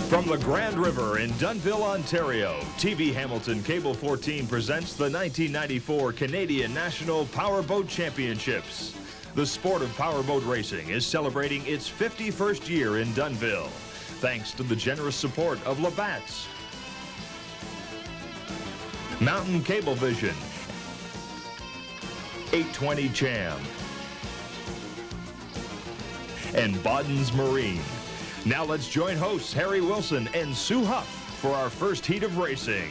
From the Grand River in Dunnville, Ontario, TV Hamilton Cable 14 presents the 1994 Canadian National Powerboat Championships. The sport of powerboat racing is celebrating its 51st year in Dunnville, thanks to the generous support of Labatt's, Mountain Cablevision, 820 Cham, and Bodden's Marine. Now let's join hosts Harry Wilson and Sue Huff for our first heat of racing.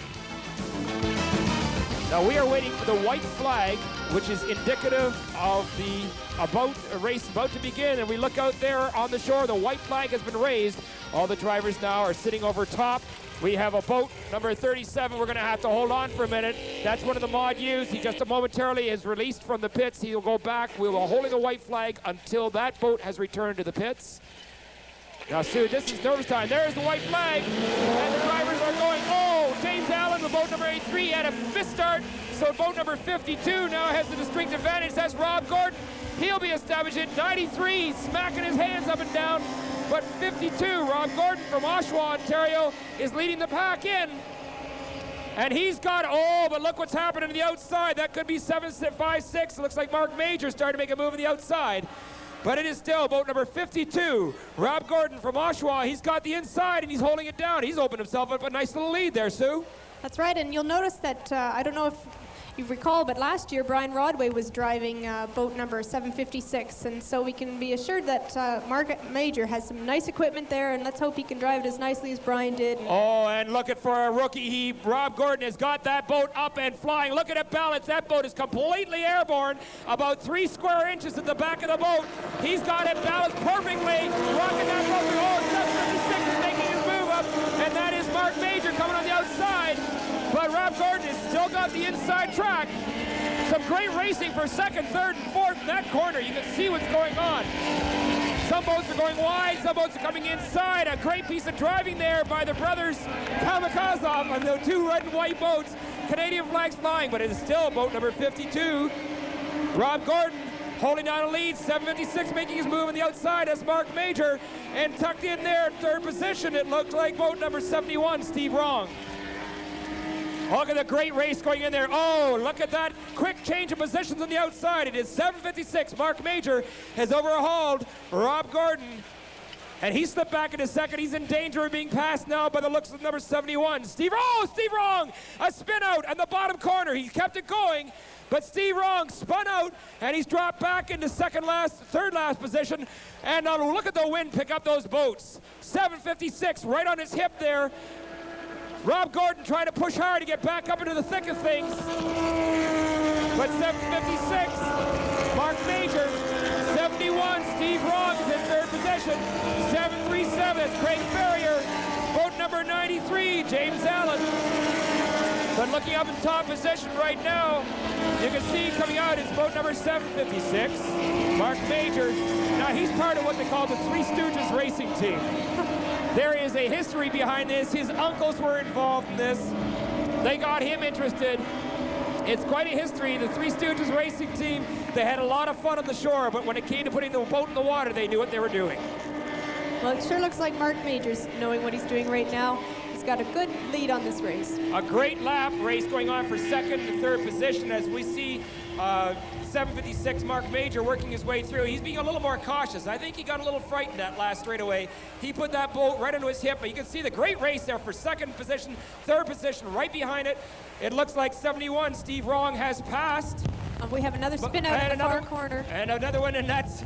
Now we are waiting for the white flag, which is indicative of the race about to begin. And we look out there on the shore, the white flag has been raised. All the drivers now are sitting over top. We have a boat, number 37. We're going to have to hold on for a minute. That's one of the Mod U's. He just momentarily is released from the pits. He'll go back. We will holding the white flag until that boat has returned to the pits. Now, Sue, this is nervous time. There's the white flag, and the drivers are going. Oh, James Allen, the boat number 83, had a misstart, so boat number 52 now has the distinct advantage. That's Rob Gordon. He'll be established at 93, smacking his hands up and down, but 52, Rob Gordon from Oshawa, Ontario, is leading the pack in. And he's got, but look what's happening to the outside. That could be 7-5-6. It looks like Mark Major starting to make a move on the outside. But it is still boat number 52, Rob Gordon from Oshawa. He's got the inside and he's holding it down. He's opened himself up a nice little lead there, Sue. That's right, and you'll notice that, I don't know if you recall, but last year Brian Rodway was driving boat number 756, and so we can be assured that Mark Major has some nice equipment there, and let's hope he can drive it as nicely as Brian did. Oh, and look at for a rookie, Rob Gordon has got that boat up and flying. Look at it balance. That boat is completely airborne, about 3 square inches at the back of the boat. He's got it balanced perfectly, rocking that boat. Oh, 756 is making his move up, and that is Mark Major coming on the outside. But Rob Gordon has still got the inside track. Some great racing for second, third, and fourth in that corner. You can see what's going on. Some boats are going wide, some boats are coming inside. A great piece of driving there by the brothers Kamakazov on the 2 red and white boats. Canadian flags flying, but it is still boat number 52. Rob Gordon holding down a lead, 756 making his move on the outside as Mark Major. And tucked in there in third position, it looks like boat number 71, Steve Wrong. Look at the great race going in there. Oh, look at that quick change of positions on the outside. It is 756. Mark Major has overhauled Rob Gordon. And he slipped back into second. He's in danger of being passed now by the looks of number 71. Steve Wrong, a spin out in the bottom corner. He kept it going, but Steve Wrong spun out, and he's dropped back into third last position. And now look at the wind pick up those boats. 756 right on his hip there. Rob Gordon trying to push hard to get back up into the thick of things. But 756, Mark Major. 71, Steve Wrong is in third position. 737, it's Craig Ferrier. Boat number 93, James Allen. But looking up in top position right now, you can see coming out is boat number 756, Mark Major. Now he's part of what they call the Three Stooges racing team. There is a history behind this. His uncles were involved in this. They got him interested. It's quite a history. The Three Stooges racing team, they had a lot of fun on the shore, but when it came to putting the boat in the water, they knew what they were doing. Well, it sure looks like Mark Major's knowing what he's doing right now. He's got a good lead on this race. A great lap race going on for second and third position as we see 756 Mark Major working his way through. He's being a little more cautious. I think he got a little frightened that last straightaway. He put that boat right into his hip, but you can see the great race there for second position, third position right behind it. It looks like 71, Steve Wrong has passed. We have another spin out in the far corner. And another one, and that's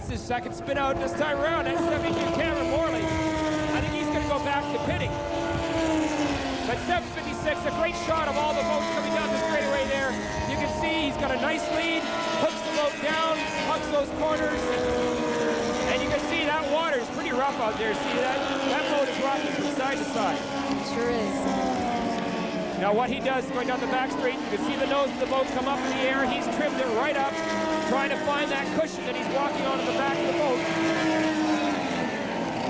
his second spin out this time around. That's 72 Cameron Morley. I think he's going to go back to pitting. But 756, a great shot of all the boats coming down the straightaway there. You can see he's got a nice lead, hooks the boat down, hugs those corners. And you can see that water is pretty rough out there. See that? That boat is rocking from side to side. It sure is. Now what he does going down the back straight, you can see the nose of the boat come up in the air. He's trimmed it right up, trying to find that cushion that he's walking on in the back of the boat.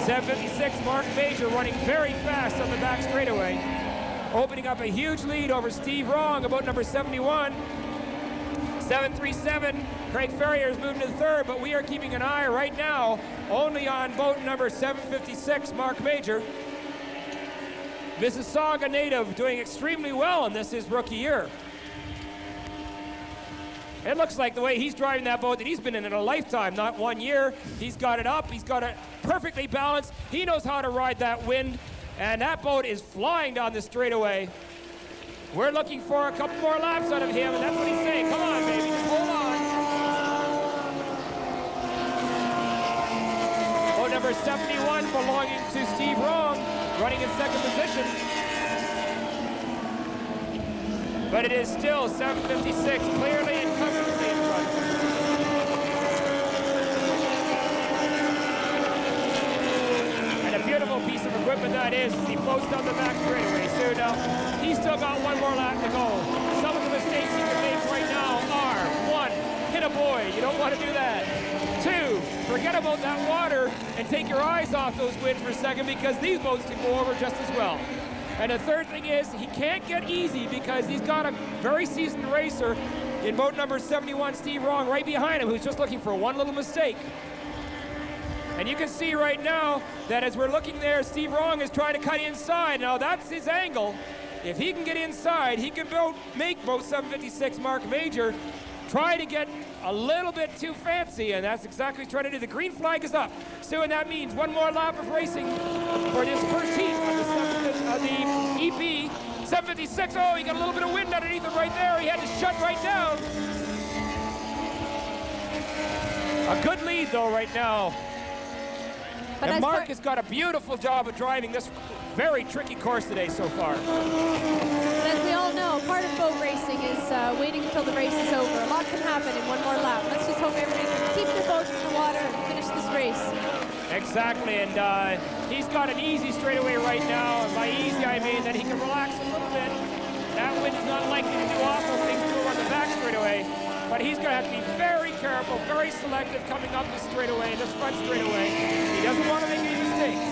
756, Mark Major running very fast on the back straightaway. Opening up a huge lead over Steve Wrong, about number 71. 737, Craig Ferrier is moving to the third, but we are keeping an eye right now only on boat number 756, Mark Major. Mississauga native, doing extremely well in this his rookie year. It looks like the way he's driving that boat that he's been in a lifetime, not 1 year. He's got it up, he's got it perfectly balanced. He knows how to ride that wind, and that boat is flying down the straightaway. We're looking for a couple more laps out of him, and that's what he's saying. Come on, baby, just hold on. Boat number 71 belonging to Steve Wrong, running in second position. But it is still 7:56, clearly and comfortably in front. And a beautiful piece of equipment that is as he floats down the back straightaway. So now, he's still got one more lap to go. Some of the mistakes he can make right now are, 1, hit a buoy. You don't want to do that. 2, forget about that water and take your eyes off those winds for a second, because these boats can go over just as well. And the third thing is, he can't get easy because he's got a very seasoned racer in boat number 71, Steve Wrong, right behind him, who's just looking for one little mistake. And you can see right now that as we're looking there, Steve Wrong is trying to cut inside. Now that's his angle. If he can get inside, he can make boat 756 Mark Major try to get a little bit too fancy, and that's exactly what he's trying to do. The green flag is up. So, and that means one more lap of racing for this first heat of the EP 756. Oh, he got a little bit of wind underneath him right there. He had to shut right down. A good lead, though, right now. But and Mark has got a beautiful job of driving this very tricky course today so far. But as we all know, part of boat racing is waiting until the race is over. A lot can happen in one more lap. Let's just hope everybody can keep their boats in the water and finish this race. Exactly, and he's got an easy straightaway right now. And by easy, I mean that he can relax a little bit. That wind is not likely to do awful things to him on the back straightaway. But he's going to have to be very careful, very selective coming up this straightaway, this front straightaway. He doesn't want to make any mistakes.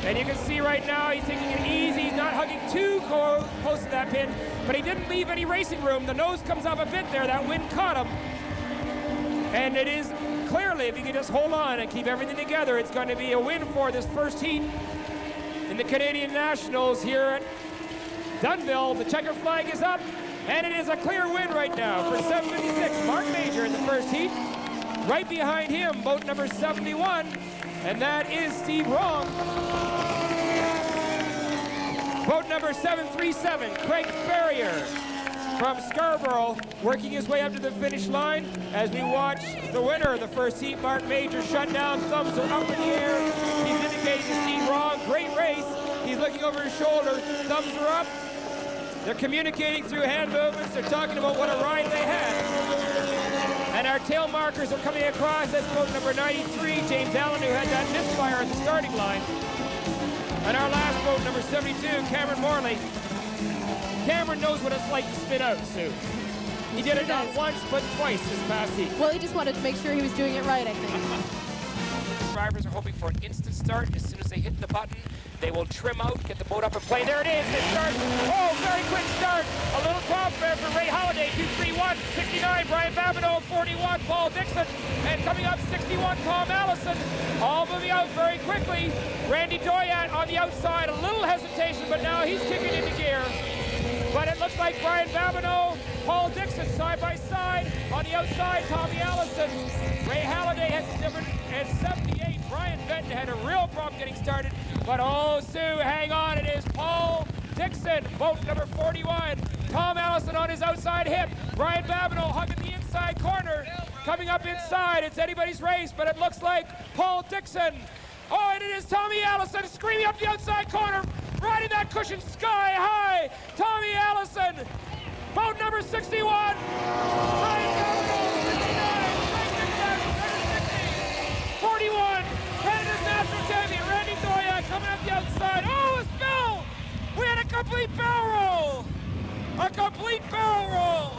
And you can see right now he's taking it easy. He's not hugging too close to that pin, but he didn't leave any racing room. The nose comes up a bit there. That wind caught him. And it is clearly, if you can just hold on and keep everything together, it's going to be a win for this first heat in the Canadian Nationals here at Dunnville. The checker flag is up. And it is a clear win right now for 756, Mark Major in the first heat. Right behind him, boat number 71, and that is Steve Wrong. Boat number 737, Craig Ferrier from Scarborough, working his way up to the finish line as we watch the winner of the first heat, Mark Major, shut down. Thumbs are up in the air. He's indicating to Steve Wrong, great race. He's looking over his shoulder, thumbs are up. They're communicating through hand movements. They're talking about what a ride they had. And our tail markers are coming across. That's boat number 93, James Allen, who had that misfire at the starting line. And our last boat, number 72, Cameron Morley. Cameron knows what it's like to spin out, Sue. He did it not once, but twice this past heat. Well, he just wanted to make sure he was doing it right, I think. Drivers are hoping for an instant start. As soon as they hit the button, they will trim out, get the boat up and play. There it is, it starts. Oh, very quick start. A little top there for Ray Halliday, 231, 69, Brian Babineau, 41, Paul Dixon, and coming up 61, Tom Allison. All moving out very quickly. Randy Doyat on the outside, a little hesitation, but now he's kicking into gear. But it looks like Brian Babineau, Paul Dixon side by side. On the outside, Tommy Allison. Ray Halliday has a different at 78. Brian Benton had a real problem getting started. But oh, Sue, hang on. It is Paul Dixon, boat number 41. Tom Allison on his outside hip. Brian Babineau hugging the inside corner. Coming up inside. It's anybody's race, but it looks like Paul Dixon. Oh, and it is Tommy Allison screaming up the outside corner, riding that cushion sky high. Tommy Allison, boat number 61. Brian Babineau, 69. 41. Canada's national champion, Randy Doya, coming up the outside. Oh, a spill! We had a complete barrel roll. A complete barrel roll.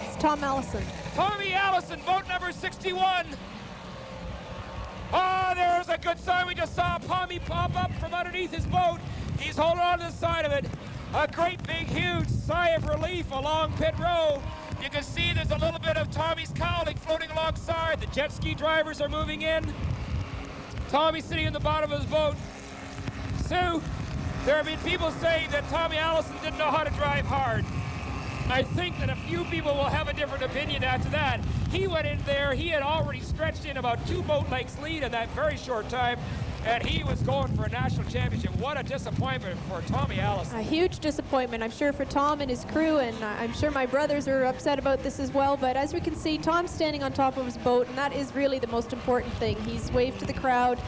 It's Tom Allison. Tommy Allison, boat number 61. Oh, there's a good sign. We just saw Pommy pop up from underneath his boat. He's holding on to the side of it. A great big huge sigh of relief along pit row. You can see there's a little bit of Tommy's cowling floating alongside. The jet ski drivers are moving in. Tommy's sitting in the bottom of his boat. Sue, There have been people saying that Tommy Allison didn't know how to drive hard. I think that a few people will have a different opinion after that. He went in there, he had already stretched in about 2 boat lengths lead in that very short time, and he was going for a national championship. What a disappointment for Tommy Allison. A huge disappointment, I'm sure, for Tom and his crew, and I'm sure my brothers are upset about this as well. But as we can see, Tom's standing on top of his boat, and that is really the most important thing. He's waved to the crowd.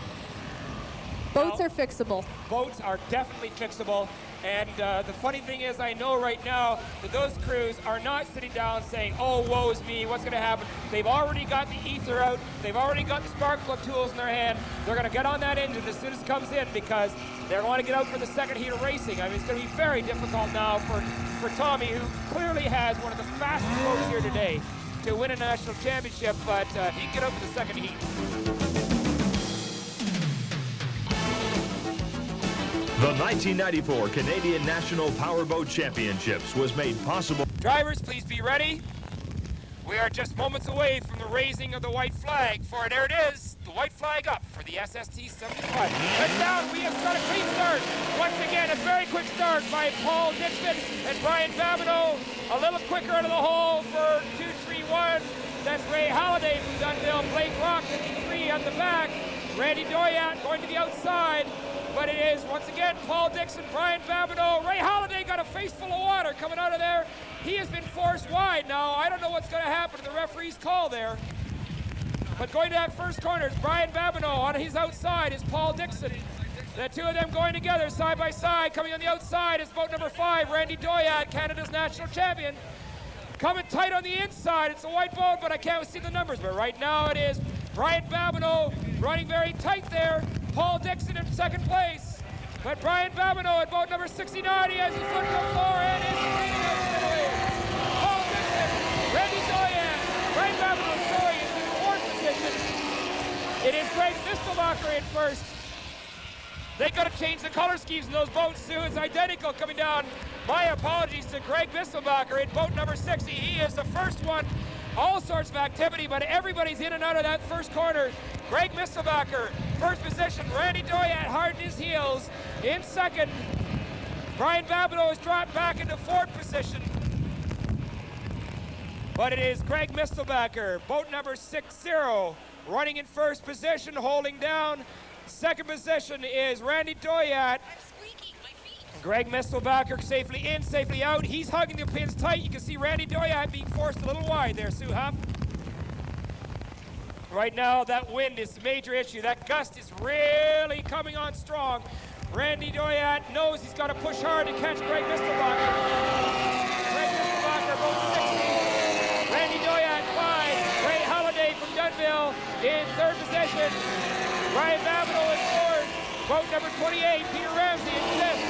Boats are fixable. Boats are definitely fixable. And the funny thing is, I know right now that those crews are not sitting down saying, oh, woe is me, what's going to happen? They've already got the ether out. They've already got the spark plug tools in their hand. They're going to get on that engine as soon as it comes in, because they're going to get out for the second heat of racing. I mean, it's going to be very difficult now for Tommy, who clearly has one of the fastest boats here today to win a national championship, but he can get out for the second heat. The 1994 Canadian National Powerboat Championships was made possible. Drivers, please be ready. We are just moments away from the raising of the white flag. For there it is, the white flag up for the SST 75. Let's down, we have got a clean start. Once again, a very quick start by Paul Dixon and Brian Babineau. A little quicker out of the hole for 2-3-1. That's Ray Halliday from Dunnville. Blake Rock, 53 at the back. Randy Doyat going to the outside. But it is, once again, Paul Dixon, Brian Babineau. Ray Halliday got a face full of water coming out of there. He has been forced wide now. I don't know what's going to happen to the referee's call there. But going to that first corner is Brian Babineau. On his outside is Paul Dixon. The two of them going together side by side. Coming on the outside is boat number 5, Randy Doyat, Canada's national champion. Coming tight on the inside. It's a white boat, but I can't see the numbers. But right now it is Brian Babineau running very tight there. Paul Dixon in second place. But Brian Babineau at boat number 69, he has his foot on the floor and is leading out to the way. Paul Dixon, Randy Doyat, Brian Babineau showing is in fourth position. It is Greg Mistelbacher in first. They got to change the color schemes in those boats, Sue. It's identical coming down. My apologies to Greg Mistelbacher in boat number 60. He is the first one. All sorts of activity, but everybody's in and out of that first corner. Greg Mistelbacher, first position. Randy Doyat hardened his heels in second. Brian Babineau has dropped back into fourth position. But it is Greg Mistelbacher, boat number 60, running in first position, holding down. Second position is Randy Doyat. Greg Mistelbacher safely in, safely out. He's hugging the pins tight. You can see Randy Doyat being forced a little wide there, Sue Huff. Right now, that wind is a major issue. That gust is really coming on strong. Randy Doyat knows he's got to push hard to catch Greg Mistelbacher. Greg Mistelbacher, boat 60. Randy Doyat, 5. Ray Halliday from Dunnville in third position. Ryan Babineau in fourth. Boat number 28, Peter Ramsey in fifth.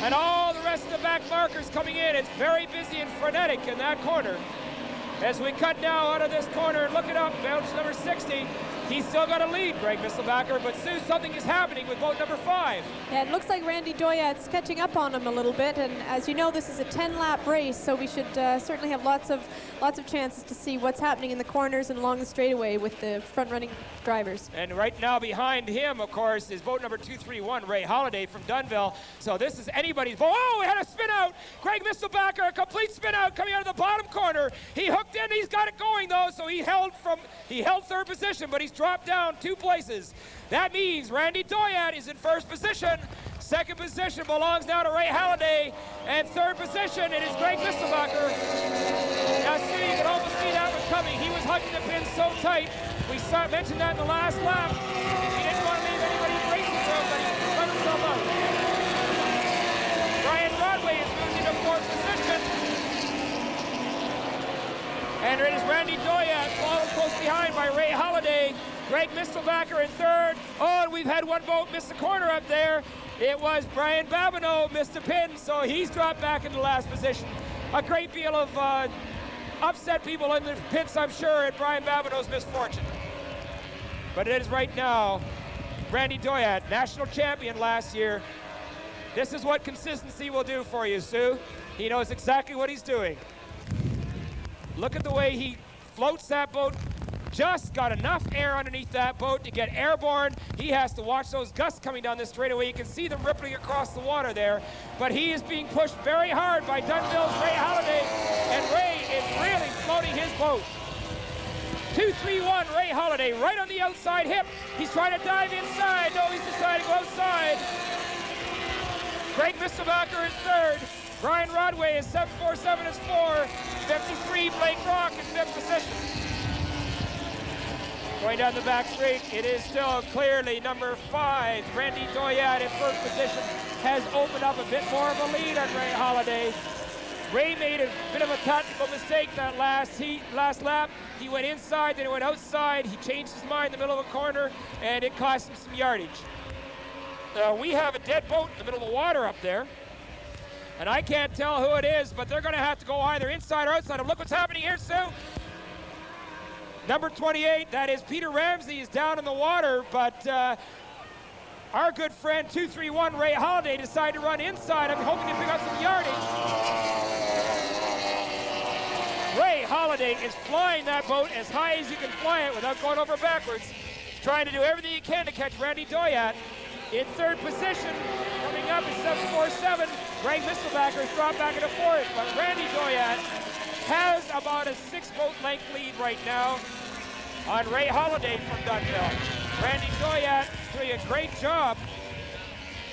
And all the rest of the back markers coming in. It's very busy and frenetic in that corner. As we cut now out of this corner and look it up, boat number 60, he's still got a lead, Greg Mistelbacher, but Sue, something is happening with boat number 5. Yeah, it looks like Randy Doyat's catching up on him a little bit, and as you know, this is a 10-lap race, so we should certainly have lots of chances to see what's happening in the corners and along the straightaway with the front-running drivers. And right now behind him, of course, is boat number 231, Ray Halliday from Dunnville. So this is anybody's boat. Oh, it had a spin out. Greg Mistelbacher, a complete spin out coming out of the bottom corner. He hooked in, he's got it going though, so he held third position, but he's dropped down 2 places. That means Randy Doyat is in first position. Second position belongs now to Ray Halliday. And third position, it is Greg Mistelbacher. Now, see, you can almost see that one coming. He was hugging the pins so tight. We mentioned that in the last lap. He didn't want to leave anybody racing for him, but he spun himself out. Brian Broadway is moving into fourth position. And it is Randy Doyat, followed close behind by Ray Halliday. Greg Mistelbacher in third. Oh, and we've had one boat miss the corner up there. It was Brian Babineau missed a pin, so he's dropped back into last position. A great deal of upset people in the pits, I'm sure, at Brian Babineau's misfortune. But it is right now Randy Doyat, national champion last year. This is what consistency will do for you, Sue. He knows exactly what he's doing. Look at the way he floats that boat just got enough air underneath that boat to get airborne. He has to watch those gusts coming down this straightaway. You can see them rippling across the water there, but he is being pushed very hard by Dunnville's Ray Halliday, and Ray is really floating his boat. 2-3-1, Ray Halliday, right on the outside hip. He's trying to dive inside. No, he's deciding to go outside. Greg Mistelbacher in third. Brian Rodway is 7-4-7 is 4. 53, Blake Rock in fifth position. Going down the back straight, it is still clearly number 5. Randy Doyat in first position has opened up a bit more of a lead on Ray Halliday. Ray made a bit of a tactical mistake that last lap. He went inside, then he went outside. He changed his mind in the middle of a corner, and it cost him some yardage. We have a dead boat in the middle of the water up there, and I can't tell who it is, but they're going to have to go either inside or outside. Look what's happening here, Sue. Number 28, that is Peter Ramsey, is down in the water, but our good friend 2-3-1 Ray Halliday decided to run inside. I'm hoping to pick up some yardage. Ray Halliday is flying that boat as high as you can fly it without going over backwards. He's trying to do everything he can to catch Randy Doyat. In third position, coming up is 7-4-7. Greg Mistelbacher has dropped back into fourth, but Randy Doyat has about a 6-boat length lead right now on Ray Halliday from Dunnville. Randy Doyat doing a great job.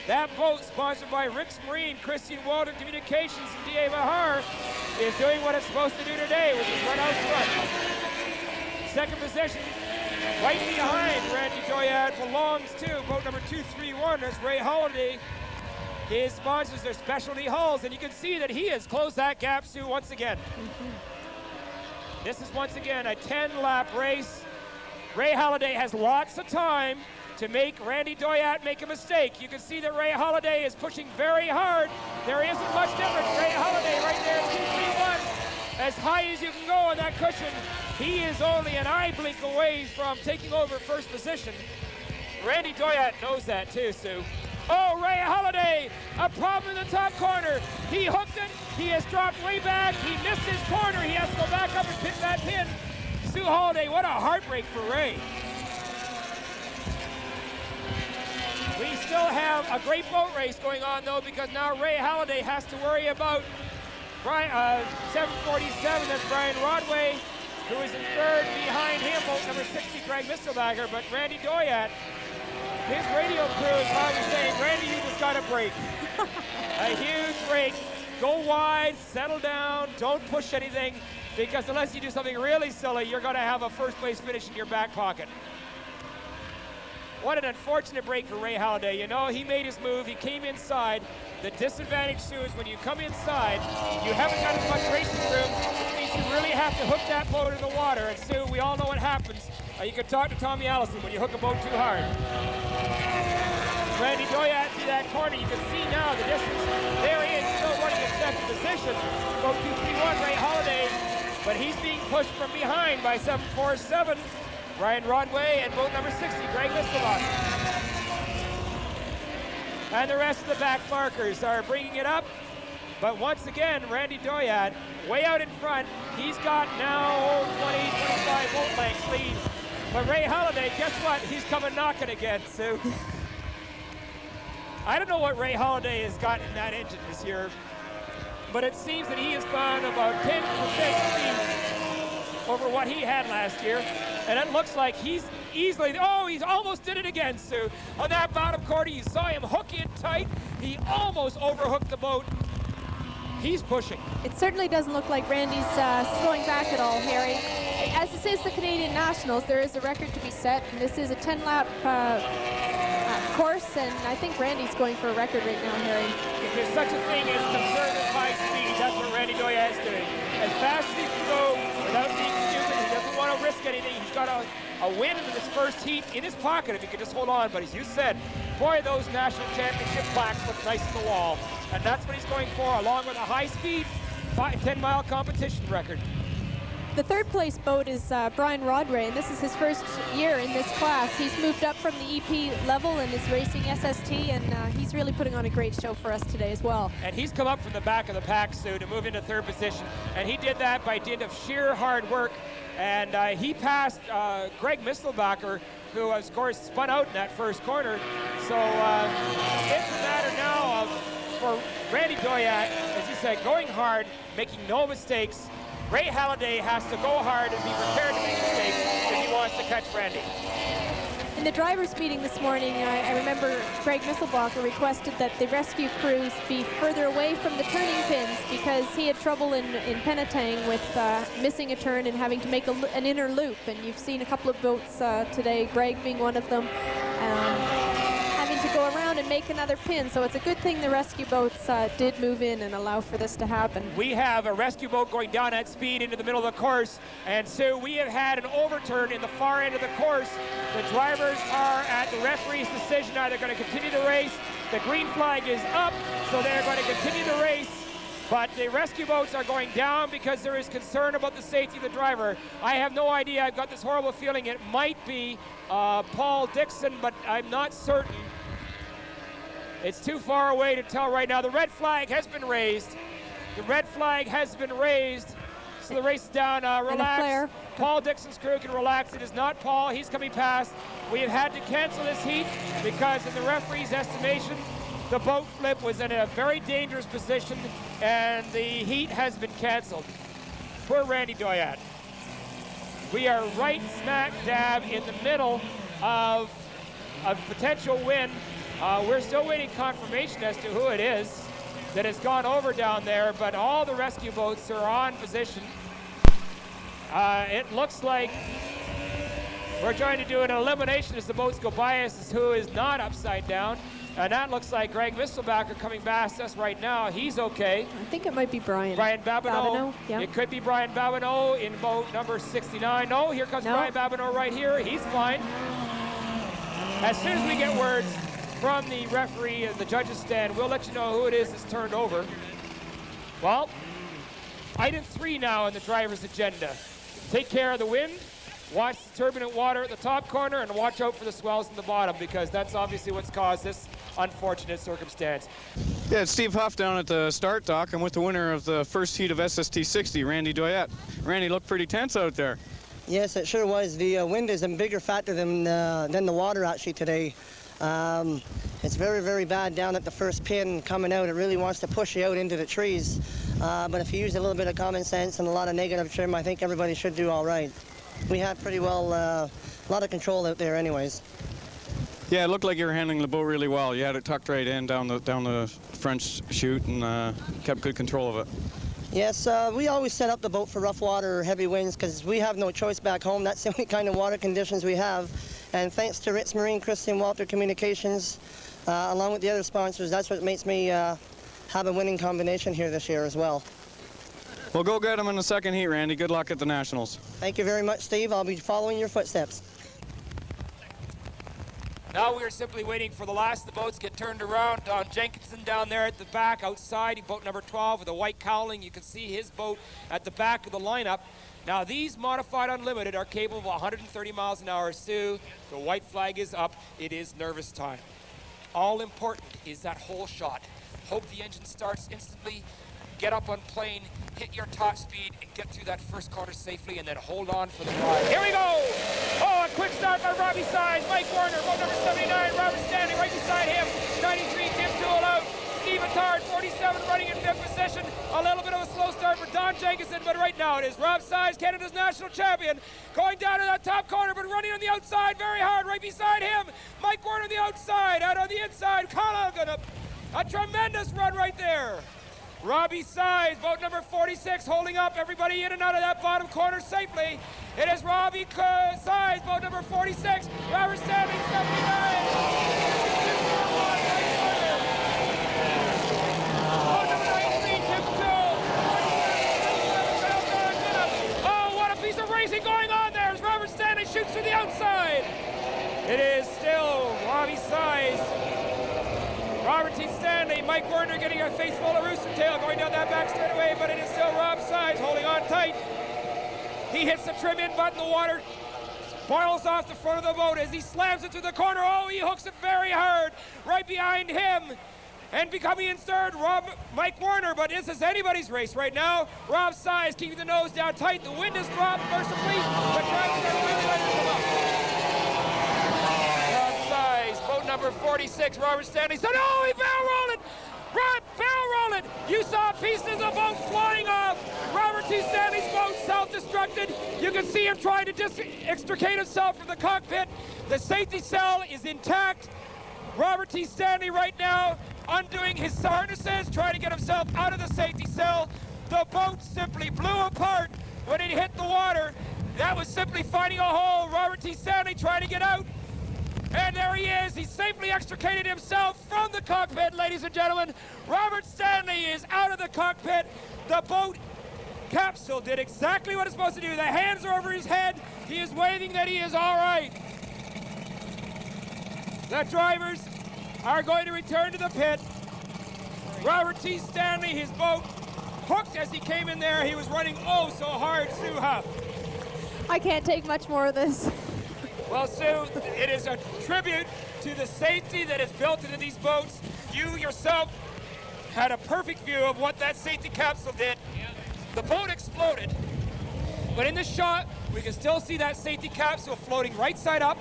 That boat, sponsored by Rick's Marine, Christian Walden Communications, and D.A. Bahar, is doing what it's supposed to do today, which is run out front. Second position, right behind Randy Doyat, belongs to boat number 2-3-1. That's Ray Halliday. His sponsors are Specialty Hulls, and you can see that he has closed that gap, Sue, once again. This is once again a 10-lap race. Ray Halliday has lots of time to make Randy Doyat make a mistake. You can see that Ray Halliday is pushing very hard. There isn't much difference. Ray Halliday right there, 2-3-1. As high as you can go on that cushion. He is only an eye blink away from taking over first position. Randy Doyat knows that too, Sue. Oh, Ray Halliday, a problem in the top corner. He hooked it, he has dropped way back, he missed his corner, he has to go back up and pick that pin. Sue Halliday, what a heartbreak for Ray. We still have a great boat race going on though, because now Ray Halliday has to worry about 747, that's Brian Rodway, who is in third. Behind him, boat number 60, Greg Mistelbacher, but Randy Doyat, his radio crew is probably saying, Randy, you just got a break. A huge break. Go wide, settle down, don't push anything, because unless you do something really silly, you're going to have a first place finish in your back pocket. What an unfortunate break for Ray Halliday. You know, he made his move, he came inside. The disadvantage, Sue, is when you come inside, you haven't got as much racing room, which means you really have to hook that boat in the water. And Sue, we all know what happens. You can talk to Tommy Allison when you hook a boat too hard. Randy Doyat through that corner, you can see now the distance. There he is, still running in second position. Boat 2-3-1, Ray Halliday, but he's being pushed from behind by 747. Brian Rodway and boat number 60, Greg Mistelbacher. And the rest of the back markers are bringing it up. But once again, Randy Doyat, way out in front. He's got now 20, 25 boat lengths lead. But Ray Halliday, guess what? He's coming knocking again, Sue. I don't know what Ray Halliday has got in that engine this year, but it seems that he has gone about 10% speed over what he had last year. And it looks like he's easily, oh, he's almost did it again, Sue. On that bottom corner, you saw him hook in tight. He almost overhooked the boat. He's pushing. It certainly doesn't look like Randy's slowing back at all, Harry. As this is the Canadian Nationals, there is a record to be set, and this is a 10-lap course, and I think Randy's going for a record right now, Harry. If there's such a thing as conservative high speed, that's what Randy Doyat is doing. As fast as he can go without being stupid, he doesn't want to risk anything. He's got a win in this first heat in his pocket if he could just hold on, but as you said, boy, those national championship plaques look nice on the wall. And that's what he's going for, along with a high-speed 10-mile competition record. The third place boat is Brian Rodway, and this is his first year in this class. He's moved up from the EP level and is racing SST, and he's really putting on a great show for us today as well. And he's come up from the back of the pack, Sue, to move into third position. And he did that by dint of sheer hard work. And he passed Greg Mistelbacher, who, of course, spun out in that first corner. So it's a matter now of, for Randy Doyat, as you said, going hard, making no mistakes. Ray Halliday has to go hard and be prepared to make mistakes if he wants to catch Randy. In the drivers' meeting this morning, I remember Greg Mistelbacher requested that the rescue crews be further away from the turning pins because he had trouble in Penetang with missing a turn and having to make an inner loop. And you've seen a couple of boats today, Greg being one of them, having to go around and make another pin. So it's a good thing the rescue boats did move in and allow for this to happen. We have a rescue boat going down at speed into the middle of the course, and so we have had an overturn in the far end of the course. The drivers are at the referee's decision, either going to continue the race. The green flag is up, so they're going to continue the race. But the rescue boats are going down because there is concern about the safety of the driver. I have no idea. I've got this horrible feeling it might be Paul Dixon, but I'm not certain. It's too far away to tell right now. The red flag has been raised. The red flag has been raised. So the race is down. Relax. Paul Dixon's crew can relax. It is not Paul. He's coming past. We have had to cancel this heat because in the referee's estimation, the boat flip was in a very dangerous position and the heat has been canceled. Poor Randy Doyat. We are right smack dab in the middle of a potential win. We're still waiting confirmation as to who it is that has gone over down there, but all the rescue boats are on position. It looks like we're trying to do an elimination as the boats go by us as who is not upside down. And that looks like Greg Mistelbacher coming past us right now. He's okay. I think it might be Brian. Brian Babineau. Yeah. It could be Brian Babineau in boat number 69. No, here comes Brian Babineau right here. He's fine. As soon as we get words from the referee and the judges stand, we'll let you know who it is that's turned over. Well, item 3 now on the driver's agenda. Take care of the wind, watch the turbulent water at the top corner, and watch out for the swells in the bottom, because that's obviously what's caused this unfortunate circumstance. Yeah, it's Steve Huff down at the start dock. I'm with the winner of the first heat of SST 60, Randy Doyat. Randy looked pretty tense out there. Yes, it sure was. The wind is a bigger factor than the water actually today. It's very, very bad down at the first pin coming out. It really wants to push you out into the trees. But if you use a little bit of common sense and a lot of negative trim, I think everybody should do all right. We had pretty well a lot of control out there anyways. Yeah, it looked like you were handling the boat really well. You had it tucked right in down the French chute and kept good control of it. Yes, we always set up the boat for rough water or heavy winds because we have no choice back home. That's the only kind of water conditions we have. And thanks to Ritz Marine, Christian Walter Communications, along with the other sponsors, that's what makes me have a winning combination here this year as well. Well, go get them in the second heat, Randy. Good luck at the Nationals. Thank you very much, Steve. I'll be following your footsteps. Now we are simply waiting for the last of the boats to get turned around. Don Jenkinson down there at the back outside, boat number 12 with a white cowling. You can see his boat at the back of the lineup. Now these modified unlimited are capable of 130 miles an hour. Sue, the white flag is up. It is nervous time. All important is that whole shot. Hope the engine starts instantly. Get up on plane, hit your top speed, and get through that first corner safely, and then hold on for the ride. Here we go! Oh, a quick start by Robbie Size. Mike Warner, boat number 79. Robert Stanley right beside him. 93, Tim Toole out. Steve Attard, 47, running in 5th position. A little bit of a slow start for Don Jenkinson, but right now it is Rob Size, Canada's national champion, going down to that top corner, but running on the outside very hard right beside him. Mike Warner on the outside, out on the inside. Carl Elgin, a tremendous run right there. Robbie Size, boat number 46, holding up everybody in and out of that bottom corner safely. It is Robbie Size, boat number 46, Robert Stanley, 79. Boat number 93, Tim Toole. Oh, what a piece of racing going on there as Robert Stanley shoots to the outside. It is still Robbie Size. Robert T. Stanley, Mike Werner getting a face full of rooster tail going down that back straightaway, but it is still Rob Size holding on tight. He hits the trim in button. The water boils off the front of the boat as he slams it to the corner. Oh, he hooks it very hard. Right behind him. And becoming in third, Mike Warner, but this is anybody's race right now. Rob Size keeping the nose down tight. The wind has dropped mercifully, but drivers are really letting them up. Rob Size, boat number 46, Robert Stanley said, oh, he barrel rolled it! Rob, barrel rolled it! You saw pieces of the boat flying off. Robert T. Stanley's boat self-destructed. You can see him trying to just extricate himself from the cockpit. The safety cell is intact. Robert T. Stanley right now undoing his harnesses, trying to get himself out of the safety cell. The boat simply blew apart when it hit the water. That was simply finding a hole. Robert T. Stanley trying to get out. And there he is. He safely extricated himself from the cockpit, ladies and gentlemen. Robert Stanley is out of the cockpit. The boat capsule did exactly what it's supposed to do. The hands are over his head. He is waving that he is all right. The drivers are going to return to the pit. Robert T. Stanley, his boat hooked as he came in there. He was running oh so hard, Sue Huff. I can't take much more of this. Well, Sue, it is a tribute to the safety that is built into these boats. You yourself had a perfect view of what that safety capsule did. The boat exploded, but in the shot, we can still see that safety capsule floating right side up.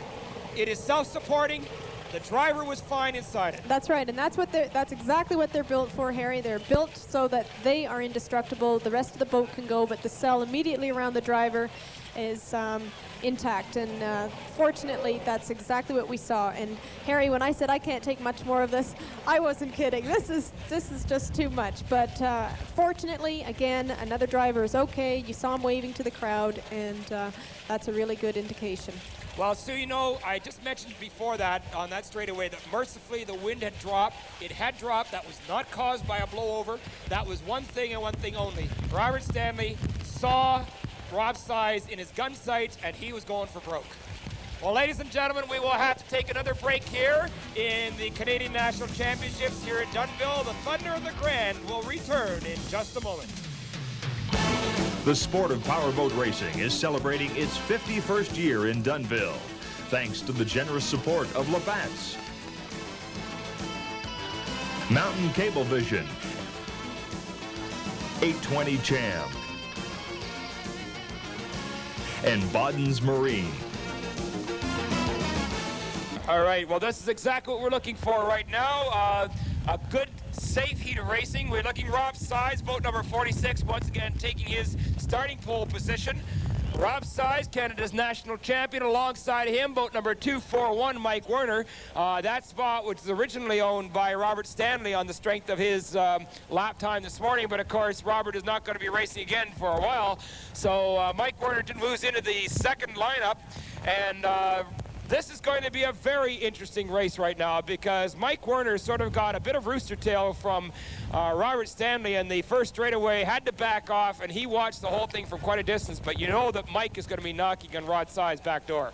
It is self-supporting. The driver was fine inside it. That's right, and that's exactly what they're built for, Harry. They're built so that they are indestructible. The rest of the boat can go, but the cell immediately around the driver is intact, and fortunately that's exactly what we saw. And Harry, when I said I can't take much more of this, I wasn't kidding. This is just too much, but fortunately, again, another driver is okay. You saw him waving to the crowd, and that's a really good indication. Well, Sue, you know, I just mentioned before that on that straightaway that mercifully the wind had dropped. It had dropped. That was not caused by a blowover. That was one thing and one thing only. Robert Stanley saw Rob Size in his gun sights, and he was going for broke. Well, ladies and gentlemen, we will have to take another break here in the Canadian National Championships here at Dunnville. The Thunder of the Grand will return in just a moment. The sport of powerboat racing is celebrating its 51st year in Dunnville, thanks to the generous support of Labatt's, Mountain Cablevision, 820 Cham, and Bodden's Marine. All right, well, this is exactly what we're looking for right now. A good, safe heat of racing. We're looking Rob Size, boat number 46, once again taking his starting pole position. Rob Size, Canada's national champion. Alongside him, boat number 241, Mike Werner. That spot was originally owned by Robert Stanley on the strength of his lap time this morning, but of course Robert is not going to be racing again for a while. So Mike Werner moves into the second lineup, and this is going to be a very interesting race right now because Mike Werner sort of got a bit of rooster tail from Robert Stanley, and the first straightaway had to back off, and he watched the whole thing from quite a distance, but you know that Mike is going to be knocking on Rod Size's back door.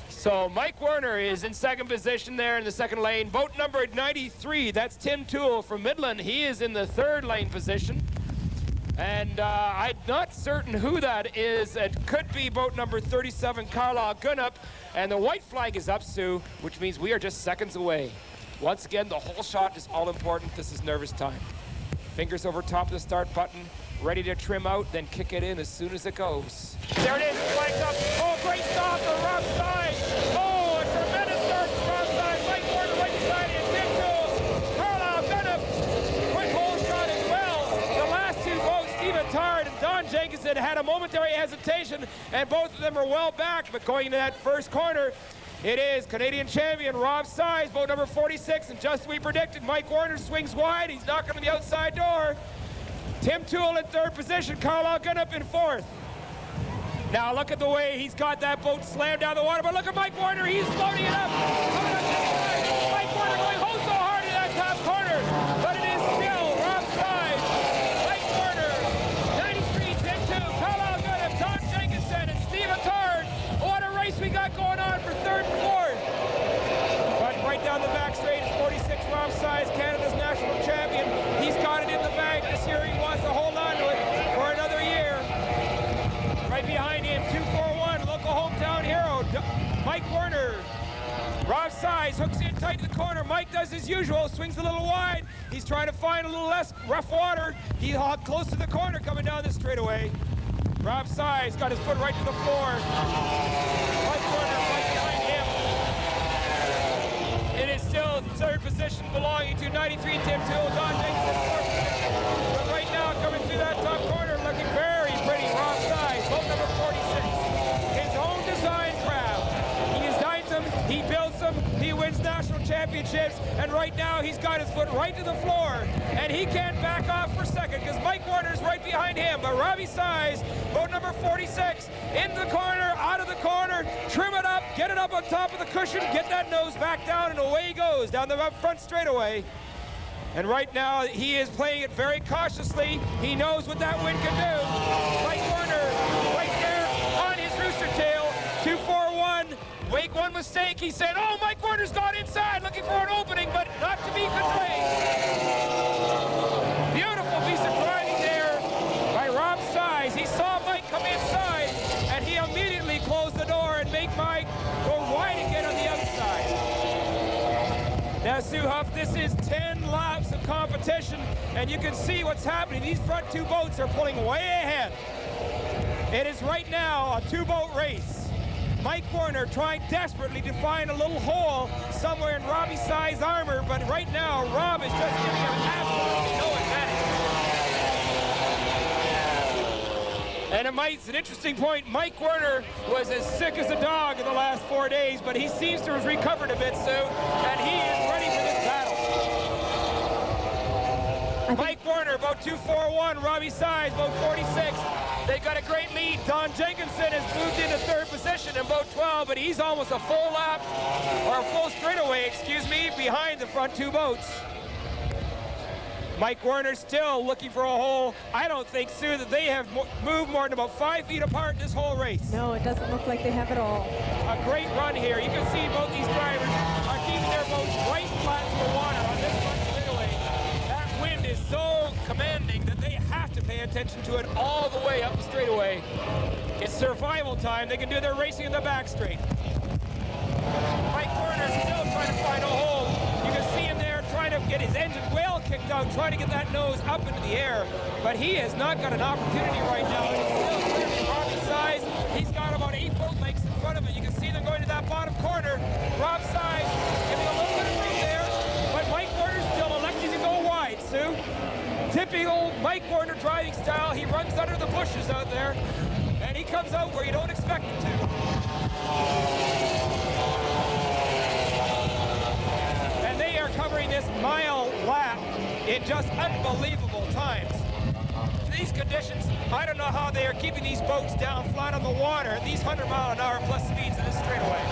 So Mike Werner is in second position there in the second lane. Boat number 93, that's Tim Toole from Midland. He is in the third lane position. And I'm not certain who that is. It could be boat number 37, Carlisle Gunnup. And the white flag is up, Sue, which means we are just seconds away. Once again, the whole shot is all important. This is nervous time. Fingers over top of the start button, ready to trim out, then kick it in as soon as it goes. There it is, flanked up. Oh, great stop for Rob Size. Oh, a tremendous start for Rob Size. Mike Warner right beside him. Tim Toole, Carlisle Gunnup. Quick hole shot as well. The last two boats, Stephen Tard and Don Jenkinson, had a momentary hesitation, and both of them are well back, but going into that first corner, it is Canadian champion Rob Size, boat number 46, and just as we predicted, Mike Warner swings wide. He's knocking on the outside door. Tim Toole in third position, Carlisle Gunnup in fourth. Now look at the way he's got that boat slammed down the water, but look at Mike Warner, he's floating it up. Coming up this side, Mike Warner going oh so hard in that top corner, but it is still Rob Size, Mike Warner, 93, Tim Toole, Carlisle Gunnup, Don Jenkinson, and Stephen Tard. What a race we got going on for third and fourth. But right down the back straight is 46, Rob Size, Canada's national champion. He's got it in the bag this year. He wants to hold on to it for another year. Right behind corner. Mike does his usual, swings a little wide. He's trying to find a little less rough water. He hopped close to the corner coming down the straightaway. Rob Size got his foot right to the floor. Mike Warner right behind him. It is still third position belonging to 93 Tim Toole. Don Jenkins in fourth position. But right now coming through that top corner looking very pretty. Rob Size, boat number 46. His own design craft. He designs them, he builds them, he wins national championships, and right now he's got his foot right to the floor. And he can't back off for a second because Mike Warner's right behind him. But Robbie Size, boat number 46, in the corner, out of the corner, trim it up, get it up on top of the cushion, get that nose back down, and away he goes down the up front straightaway. And right now he is playing it very cautiously. He knows what that wind can do. Mike Warner right there on his rooster tail, 241. Wake one mistake. He said, oh, Mike Warner's gone inside looking for an opening, but not to be conveyed. Beautiful piece of driving there by Rob Size. He saw Mike come inside, and he immediately closed the door and made Mike go wide again on the outside. Now, Sue Huff, this is 10 laps of competition, and you can see what's happening. These front two boats are pulling way ahead. It is right now a two-boat race. Mike Warner trying desperately to find a little hole somewhere in Robbie Size's armor, but right now Rob is just giving him absolutely no advantage. And it's an interesting point. Mike Warner was as sick as a dog in the last 4 days, but he seems to have recovered a bit soon, and he is ready for this battle. Mike Warner, boat 241, Robbie Size, boat 46. They've got a great lead. Don Jenkinson has moved into third position in boat 12, but he's almost a full lap, or a full straightaway, excuse me, behind the front two boats. Mike Warner still looking for a hole. I don't think, Sue, that they have moved more than about 5 feet apart in this whole race. No, it doesn't look like they have at all. A great run here. You can see both these drivers are keeping their boats right flat to the water on this front straightaway. That wind is so commanding that they have to pay attention to it all the way up the straightaway. It's survival time. They can do their racing in the back straight. Mike Warner's still trying to find a hole. You can see him there trying to get his engine well kicked out, trying to get that nose up into the air. But he has not got an opportunity right now. He's still clearly Robbie Size. He's got about 8 boat lengths in front of him. You can see them going to that bottom corner. Rob Size giving a little bit of room there, but Mike Warner's still electing to go wide, Sue. Typical Mike Warner driving style. He runs under the bushes out there, and he comes out where you don't expect him to. And they are covering this mile lap in just unbelievable times. These conditions, I don't know how they are keeping these boats down flat on the water at these 100-mile-an-hour plus speeds in this straightaway.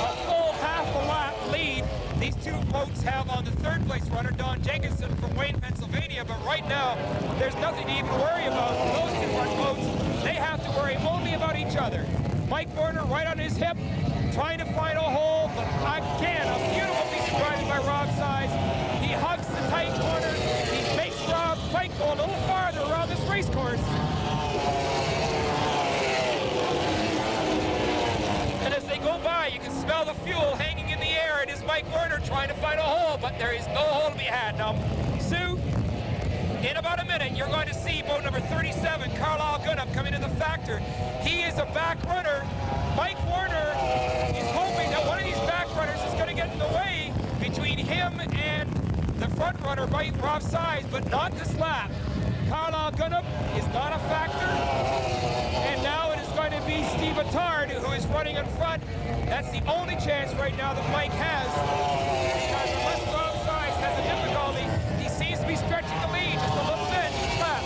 A full half a lap lead these two boats have on the third place runner, Don Jenkinson from Wayne, Pennsylvania, but right now there's nothing to even worry about for those two front boats. They have to worry only about each other. Mike Warner right on his hip, trying to find a hole, but again, a beautiful piece of driving by Rob Size. He hugs the tight corners. He makes Mike go a little farther around this race course. And as they go by, you can smell the fuel hanging in the air. It is Mike Warner trying to find a hole, but there is no hole to be had. Now, Sue, in about a minute, you're going to see boat number 37, Carlisle Gunnup, come into the factor. He is a back runner. Mike Warner is hoping that one of these back runners is going to get in the way between him and the front runner, Rob Size, but not this lap. Carlisle Gunnup is not a factor. And now it is going to be Steve Attard who is running in front. That's the only chance right now that Mike has. Because unless Rob Size has a difficulty, he seems to be stretching the lead just a little bit each lap.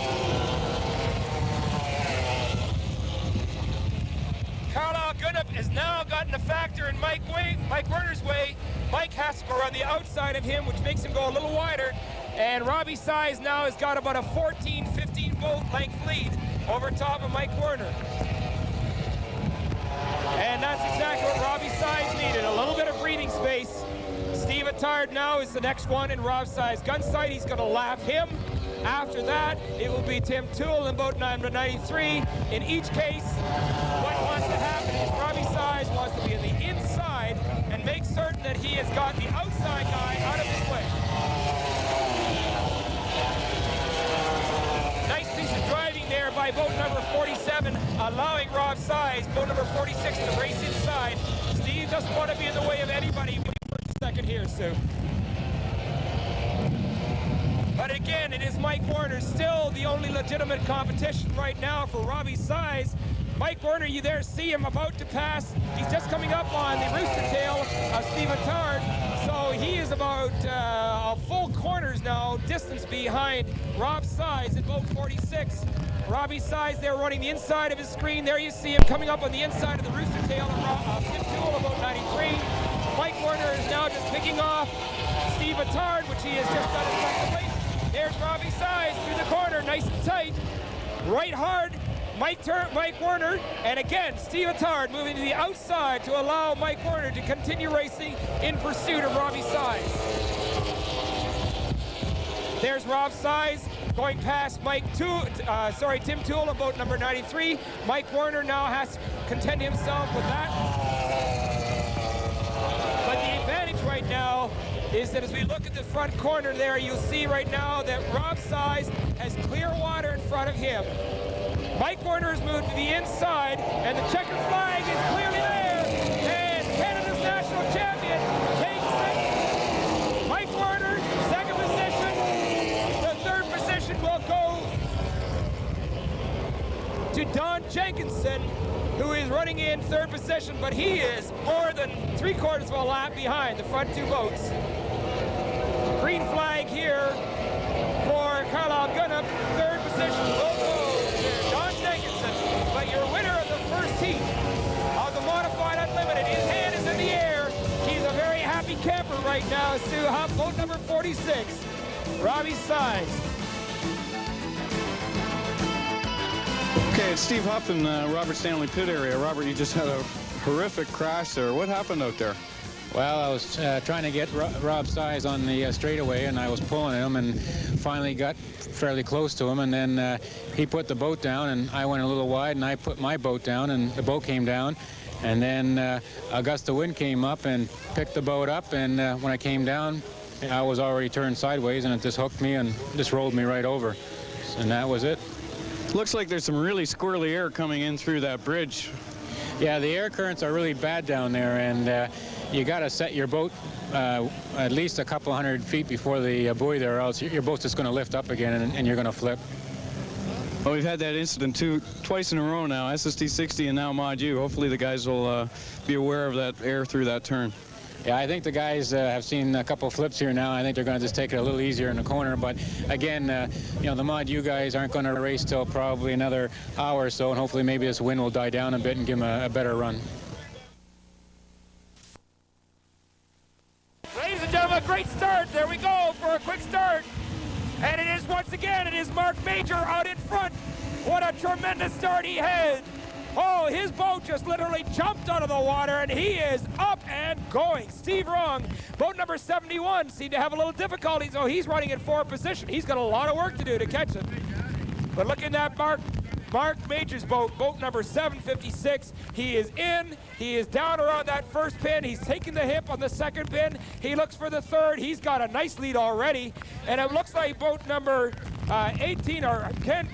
Carlisle Gunnup has now gotten a factor in Mike Werner's way. Mike has to go around the outside of him, which makes him go a little wider. And Robbie Size now has got about a 14, 15 boat length lead over top of Mike Warner. And that's exactly what Robbie Size needed, a little bit of breathing space. Steve Attard now is the next one in Rob Size gun sight. He's going to lap him. After that, it will be Tim Toole in boat number 93. In each case, what wants to happen is Robbie Size wants to be on the inside and make certain that he got the outside guy out of his way. Nice piece of driving there by boat number 47, allowing Rob Size, boat number 46, to race inside. Steve doesn't want to be in the way of anybody when he first second here, Sue. But again, it is Mike Warner, still the only legitimate competition right now for Robbie Size. Mike Warner, you there see him about to pass. He's just coming up on the rooster tail of Steve Attard. So he is about a full corners now, distance behind Rob Size at boat 46. Robbie Size there running the inside of his screen. There you see him coming up on the inside of the rooster tail of Tim Toole of boat 93. Mike Warner is now just picking off Steve Attard, which he has just done effectively. There's Robbie Size through the corner, nice and tight. Right hard, Mike Warner, and again, Steve Attard moving to the outside to allow Mike Warner to continue racing in pursuit of Robbie Size. There's Rob Size going past Tim Toole on boat number 93. Mike Warner now has to contend himself with that. But the advantage right now is that as we look at the front corner there, you'll see right now that Rob Size has clear water in front of him. Mike Warner has moved to the inside, and the checkered flag is clearly there. And Canada's national champion takes it. Mike Warner, second position. The third position will go to Don Jenkinson, who is running in third position, but he is more than 3/4 of a lap behind the front two boats. Green flag here for Carlisle Gunnup. Third position will go to Don Jenkinson. But your winner of the first heat of the Modified Unlimited, his hand is in the air. He's a very happy camper right now. Sue Huff, boat number 46, Robbie Size. Okay, it's Steve Huff in Robert Stanley Pit area. Robert, you just had a horrific crash there. What happened out there? Well, I was trying to get Rob Size on the straightaway, and I was pulling him, and finally got fairly close to him, and then he put the boat down, and I went a little wide, and I put my boat down, and the boat came down, and then a gust of wind came up and picked the boat up, and when I came down, I was already turned sideways, and it just hooked me and just rolled me right over, and that was it. Looks like there's some really squirrely air coming in through that bridge. Yeah, the air currents are really bad down there, and you got to set your boat at least a couple hundred feet before the buoy there, or else your boat's just going to lift up again, and you're going to flip. Well, we've had that incident twice in a row now, SST-60 and now Mod U. Hopefully the guys will be aware of that air through that turn. Yeah, I think the guys have seen a couple flips here now. I think they're going to just take it a little easier in the corner. But again, you know, the Mod U guys aren't going to race till probably another hour or so, and hopefully maybe this wind will die down a bit and give them a better run. Ladies and gentlemen, great start. There we go for a quick start. And it is once again, it is Mark Major out in front. What a tremendous start he had. Oh, his boat just literally jumped out of the water, and he is up and going. Steve Wrong, boat number 71, seemed to have a little difficulty, so he's running in fourth position. He's got a lot of work to do to catch it. But look at that Mark Major's boat, boat number 756. He is in. He is down around that first pin. He's taking the hip on the second pin. He looks for the third. He's got a nice lead already. And it looks like boat number 18 or 10.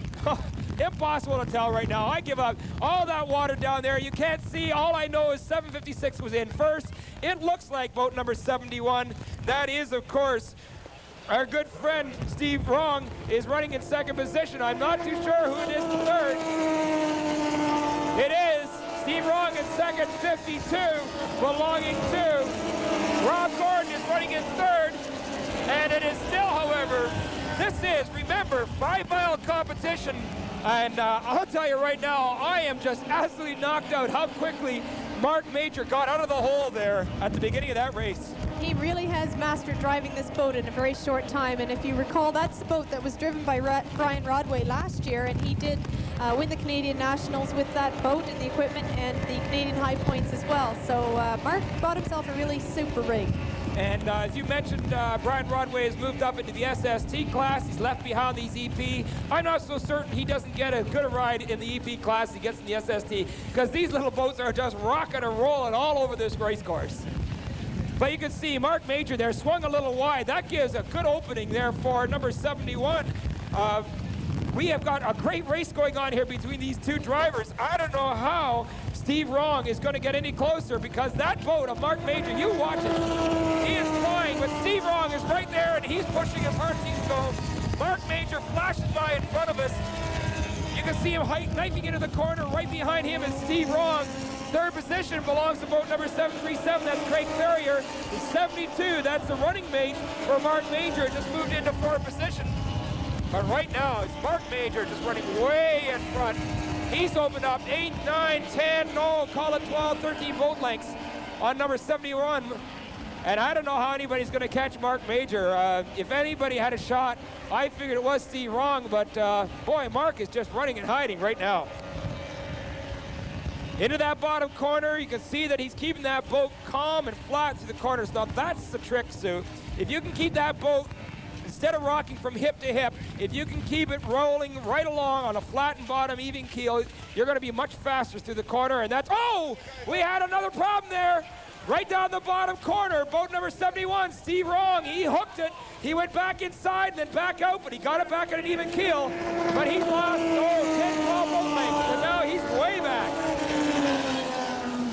Impossible to tell right now. I give up. All that water down there, you can't see. All I know is 756 was in first. It looks like boat number 71. That is, of course, our good friend Steve Wrong is running in second position. I'm not too sure who it is in third. It is Steve Wrong in second, 52, belonging to Rob Gordon is running in third. And it is still, however, this is, remember, 5-mile competition. And I'll tell you right now, I am just absolutely knocked out how quickly Mark Major got out of the hole there at the beginning of that race. He really has mastered driving this boat in a very short time, and if you recall, that's the boat that was driven by Brian Rodway last year, and he did win the Canadian Nationals with that boat and the equipment and the Canadian High Points as well. So Mark bought himself a really super rig. And as you mentioned, Brian Rodway has moved up into the SST class. He's left behind these EP. I'm not so certain he doesn't get as good a ride in the EP class as he gets in the SST, because these little boats are just rocking and rolling all over this race course. But you can see Mark Major there swung a little wide. That gives a good opening there for number 71. We have got a great race going on here between these two drivers. I don't know how Steve Wrong is going to get any closer, because that boat of Mark Major, you watch it, he is flying, but Steve Wrong is right there and he's pushing as hard as he can go. Mark Major flashes by in front of us. You can see him knifing into the corner. Right behind him is Steve Wrong. Third position belongs to boat number 737. That's Craig Ferrier. The 72, that's the running mate for Mark Major, just moved into fourth position. But right now, it's Mark Major just running way in front. He's opened up 8, 9, 10, no, call it 12, 13 boat lengths on number 71. And I don't know how anybody's going to catch Mark Major. If anybody had a shot, I figured it was Steve Wrong, but boy, Mark is just running and hiding right now. Into that bottom corner, you can see that he's keeping that boat calm and flat through the corners. Now that's the trick, Sue. If you can keep that boat, instead of rocking from hip to hip, if you can keep it rolling right along on a flattened bottom, even keel, you're going to be much faster through the corner. And that's, oh, we had another problem there. Right down the bottom corner, boat number 71, Steve Wrong, he hooked it. He went back inside and then back out, but he got it back at an even keel. But he's lost, 10, 12 boat lengths, and now he's way back.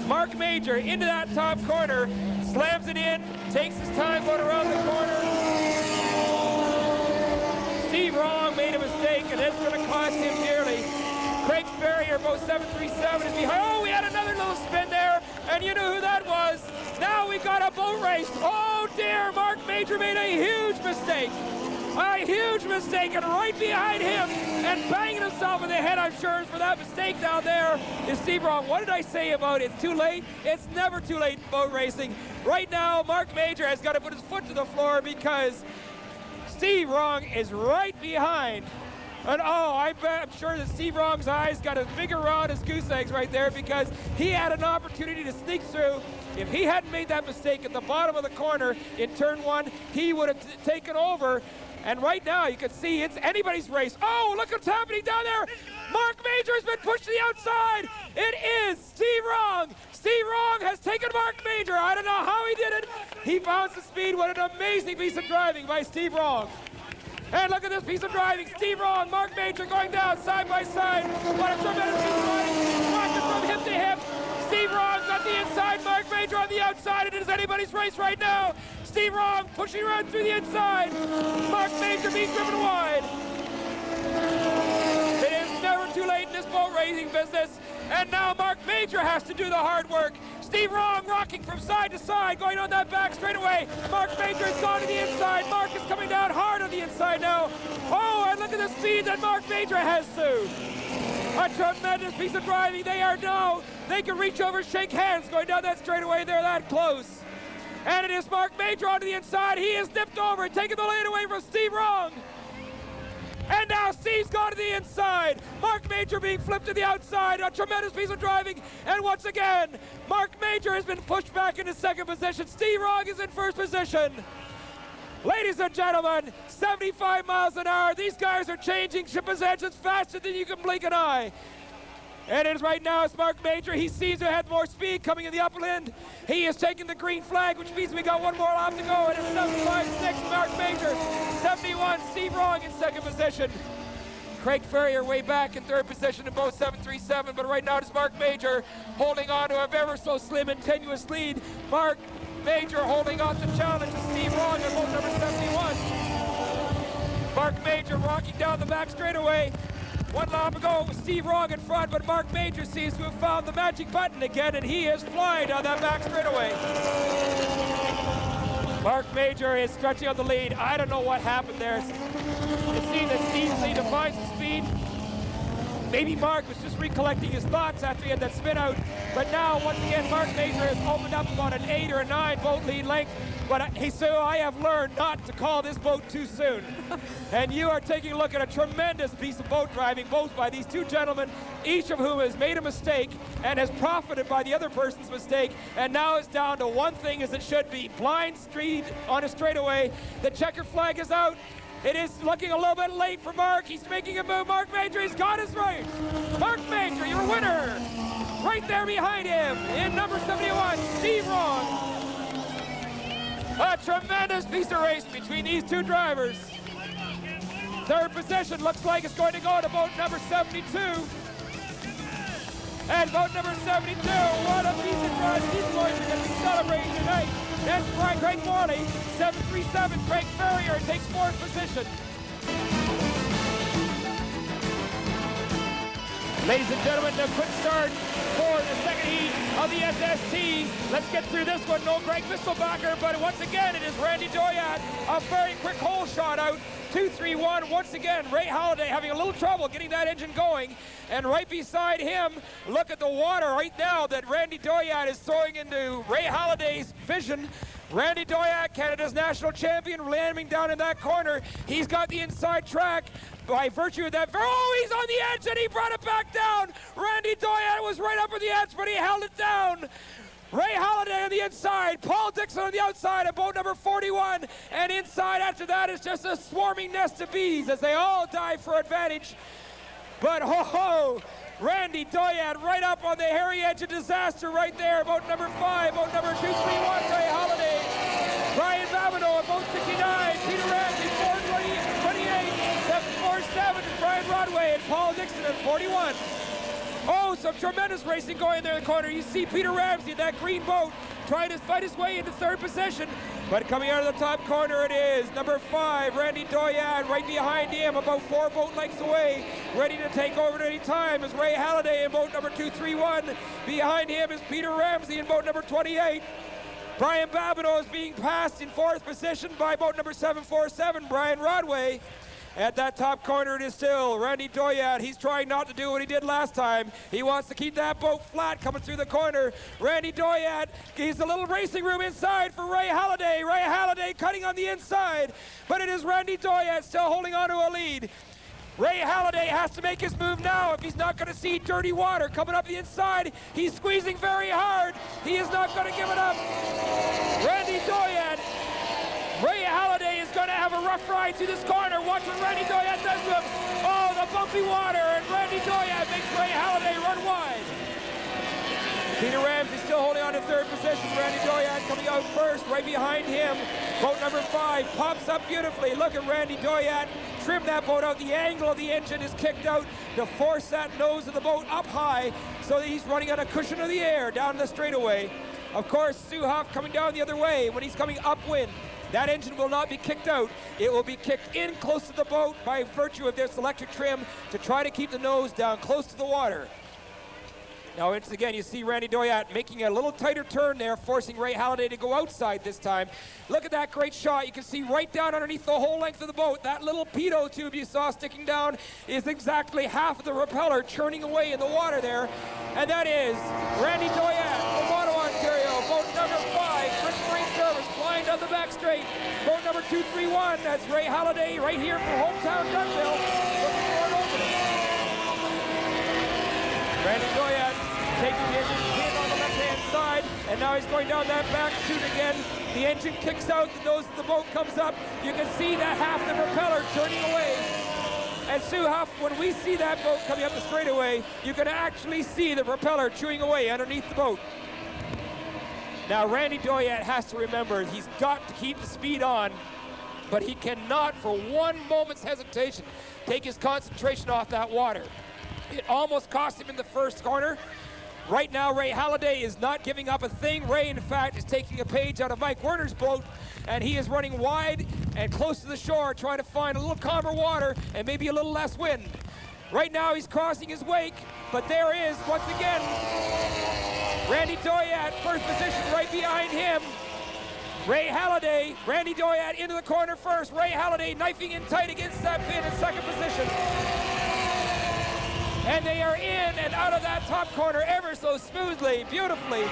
Mark Major into that top corner, slams it in, takes his time going around the corner. Steve Wrong made a mistake, and it's going to cost him dearly. Craig Ferrier, boat 737, is behind. Oh, we had another little spin there, and you know who that was. Now we got a boat race. Oh dear, Mark Major made a huge mistake. A huge mistake, and right behind him, and banging himself in the head, I'm sure, for that mistake down there, is Steve Wrong. What did I say about it's too late? It's never too late in boat racing. Right now, Mark Major has got to put his foot to the floor, because Steve Wrong is right behind. And oh, I'm sure that Steve Wrong's eyes got as big around as goose eggs right there, because he had an opportunity to sneak through. If he hadn't made that mistake at the bottom of the corner in turn one, he would have taken over. And right now, you can see it's anybody's race. Oh, look what's happening down there. Mark Major has been pushed to the outside. It is Steve Wrong. Steve Wrong has taken Mark Major. I don't know how he did it. He found the speed. What an amazing piece of driving by Steve Wrong. And look at this piece of driving. Steve Wrong, Mark Major going down side by side. What a tremendous piece of driving. Rocking from hip to hip. Steve Wrong's on the inside, Mark Major on the outside. It is anybody's race right now. Steve Wrong pushing around through the inside. Mark Major being driven wide. It is never too late in this boat racing business. And now Mark Major has to do the hard work. Steve Wrong rocking from side to side, going on that back straightaway. Mark Major has gone to the inside. Mark is coming down hard on the inside now. Oh, and look at the speed that Mark Major has, Sue. A tremendous piece of driving. They can reach over, shake hands going down that straightaway. They're that close. And it is Mark Major onto the inside. He is nipped over, taking the lead away from Steve Wrong. And now Steve's gone to the inside. Mark Major being flipped to the outside. A tremendous piece of driving. And once again, Mark Major has been pushed back into second position. Steve Wrong is in first position. Ladies and gentlemen, 75 miles an hour. These guys are changing positions faster than you can blink an eye. And it is right now, it's Mark Major. He sees who had more speed coming in the upland. He is taking the green flag, which means we got one more lap to go. It is 75-6, Mark Major. 71, Steve Wrong in second position. Craig Ferrier way back in third position in both 737, but right now it's Mark Major holding on to a ever so slim and tenuous lead. Mark Major holding on to challenge to Steve Wrong in boat number 71. Mark Major rocking down the back straightaway. One lap ago, with Steve Wrong in front, but Mark Major seems to have found the magic button again, and he is flying down that back straightaway. Mark Major is stretching out the lead. I don't know what happened there. It seemed that Steve seemed to find some speed. Maybe Mark was just recollecting his thoughts after he had that spin out. But now, once again, Mark Major has opened up about an 8 or a 9 boat lead length. But hey, Sue, I have learned not to call this boat too soon. And you are taking a look at a tremendous piece of boat driving, both by these two gentlemen, each of whom has made a mistake and has profited by the other person's mistake. And now it's down to one thing as it should be. Blind street on a straightaway. The checker flag is out. It is looking a little bit late for Mark. He's making a move. Mark Major, he's got his right. Mark Major, your winner. Right there behind him in number 71, Steve Wrong. A tremendous piece of race between these two drivers. Third position looks like it's going to go to boat number 72. And boat number 72, what a piece of drive these boys are going to be celebrating tonight. That's Craig Morley. 737 Craig Ferrier takes fourth position. Ladies and gentlemen, a quick start for the second heat of the SST. Let's get through this one. No Greg Mistelbacher, but once again, it is Randy Doyat. A very quick hole shot out. 2-3-1. Once again, Ray Halladay having a little trouble getting that engine going. And right beside him, look at the water right now that Randy Doyat is throwing into Ray Halladay's vision. Randy Doyat, Canada's national champion, landing down in that corner. He's got the inside track by virtue of that. Oh, he's on the edge and he brought it back down. Randy Doyat was right up on the edge, but he held it down. Ray Halladay on the inside, Paul Dixon on the outside of boat number 41, and inside after that is just a swarming nest of bees as they all dive for advantage. But ho-ho, Randy Doyat right up on the hairy edge of disaster right there. Boat number 5, boat number 231, Ray Halladay. Brian Babineau at boat 69, Peter Ramsey, 428, 747 is Brian Rodway, and Paul Dixon at 41. Oh, some tremendous racing going there in the corner. You see Peter Ramsey in that green boat trying to fight his way into third position. But coming out of the top corner it is number 5, Randy Doyat. Right behind him, about 4 boat lengths away, ready to take over at any time is Ray Halladay in boat number 231. Behind him is Peter Ramsey in boat number 28. Brian Babineau is being passed in 4th position by boat number 747, Brian Rodway. At that top corner it is still Randy Doyat. He's trying not to do what he did last time. He wants to keep that boat flat coming through the corner. Randy Doyat, he's a little racing room inside for Ray Halladay. Ray Halladay cutting on the inside, but it is Randy Doyat still holding on to a lead. Ray Halladay has to make his move now if he's not going to see dirty water coming up the inside. He's squeezing very hard. He is not going to give it up. Randy Doyat. Ray Halladay is going to have a rough ride through this corner. Watch what Randy Doyat does to him. Oh, the bumpy water, and Randy Doyat makes Ray Halladay run wide. Peter Ramsey still holding on to third position. Randy Doyat coming out first, right behind him. Boat number 5 pops up beautifully. Look at Randy Doyat trim that boat out. The angle of the engine is kicked out to force that nose of the boat up high so that he's running on a cushion of the air down the straightaway. Of course, Sue Huff coming down the other way when he's coming upwind. That engine will not be kicked out. It will be kicked in close to the boat by virtue of this electric trim to try to keep the nose down close to the water. Now, once again, you see Randy Doyat making a little tighter turn there, forcing Ray Halladay to go outside this time. Look at that great shot. You can see right down underneath the whole length of the boat. That little pitot tube you saw sticking down is exactly half of the propeller churning away in the water there. And that is Randy Doyat from Ottawa, Ontario. Boat number 5, Prince Marine Service, flying down the back straight. Boat number 231, that's Ray Halladay right here from hometown Dunnville. Looking for an opening. Randy Doyat taking his pin on the left-hand side, and now he's going down that back chute again. The engine kicks out, the nose of the boat comes up. You can see that half the propeller turning away. And Sue Huff, when we see that boat coming up the straightaway, you can actually see the propeller chewing away underneath the boat. Now, Randy Doyat has to remember he's got to keep the speed on, but he cannot, for one moment's hesitation, take his concentration off that water. It almost cost him in the first corner. Right now, Ray Halladay is not giving up a thing. Ray, in fact, is taking a page out of Mike Werner's boat, and he is running wide and close to the shore, trying to find a little calmer water and maybe a little less wind. Right now, he's crossing his wake, but there is, once again, Randy Doyat, first position right behind him. Ray Halladay, Randy Doyat into the corner first. Ray Halladay knifing in tight against that pin in second position. And they are in and out of that top corner ever so smoothly, beautifully.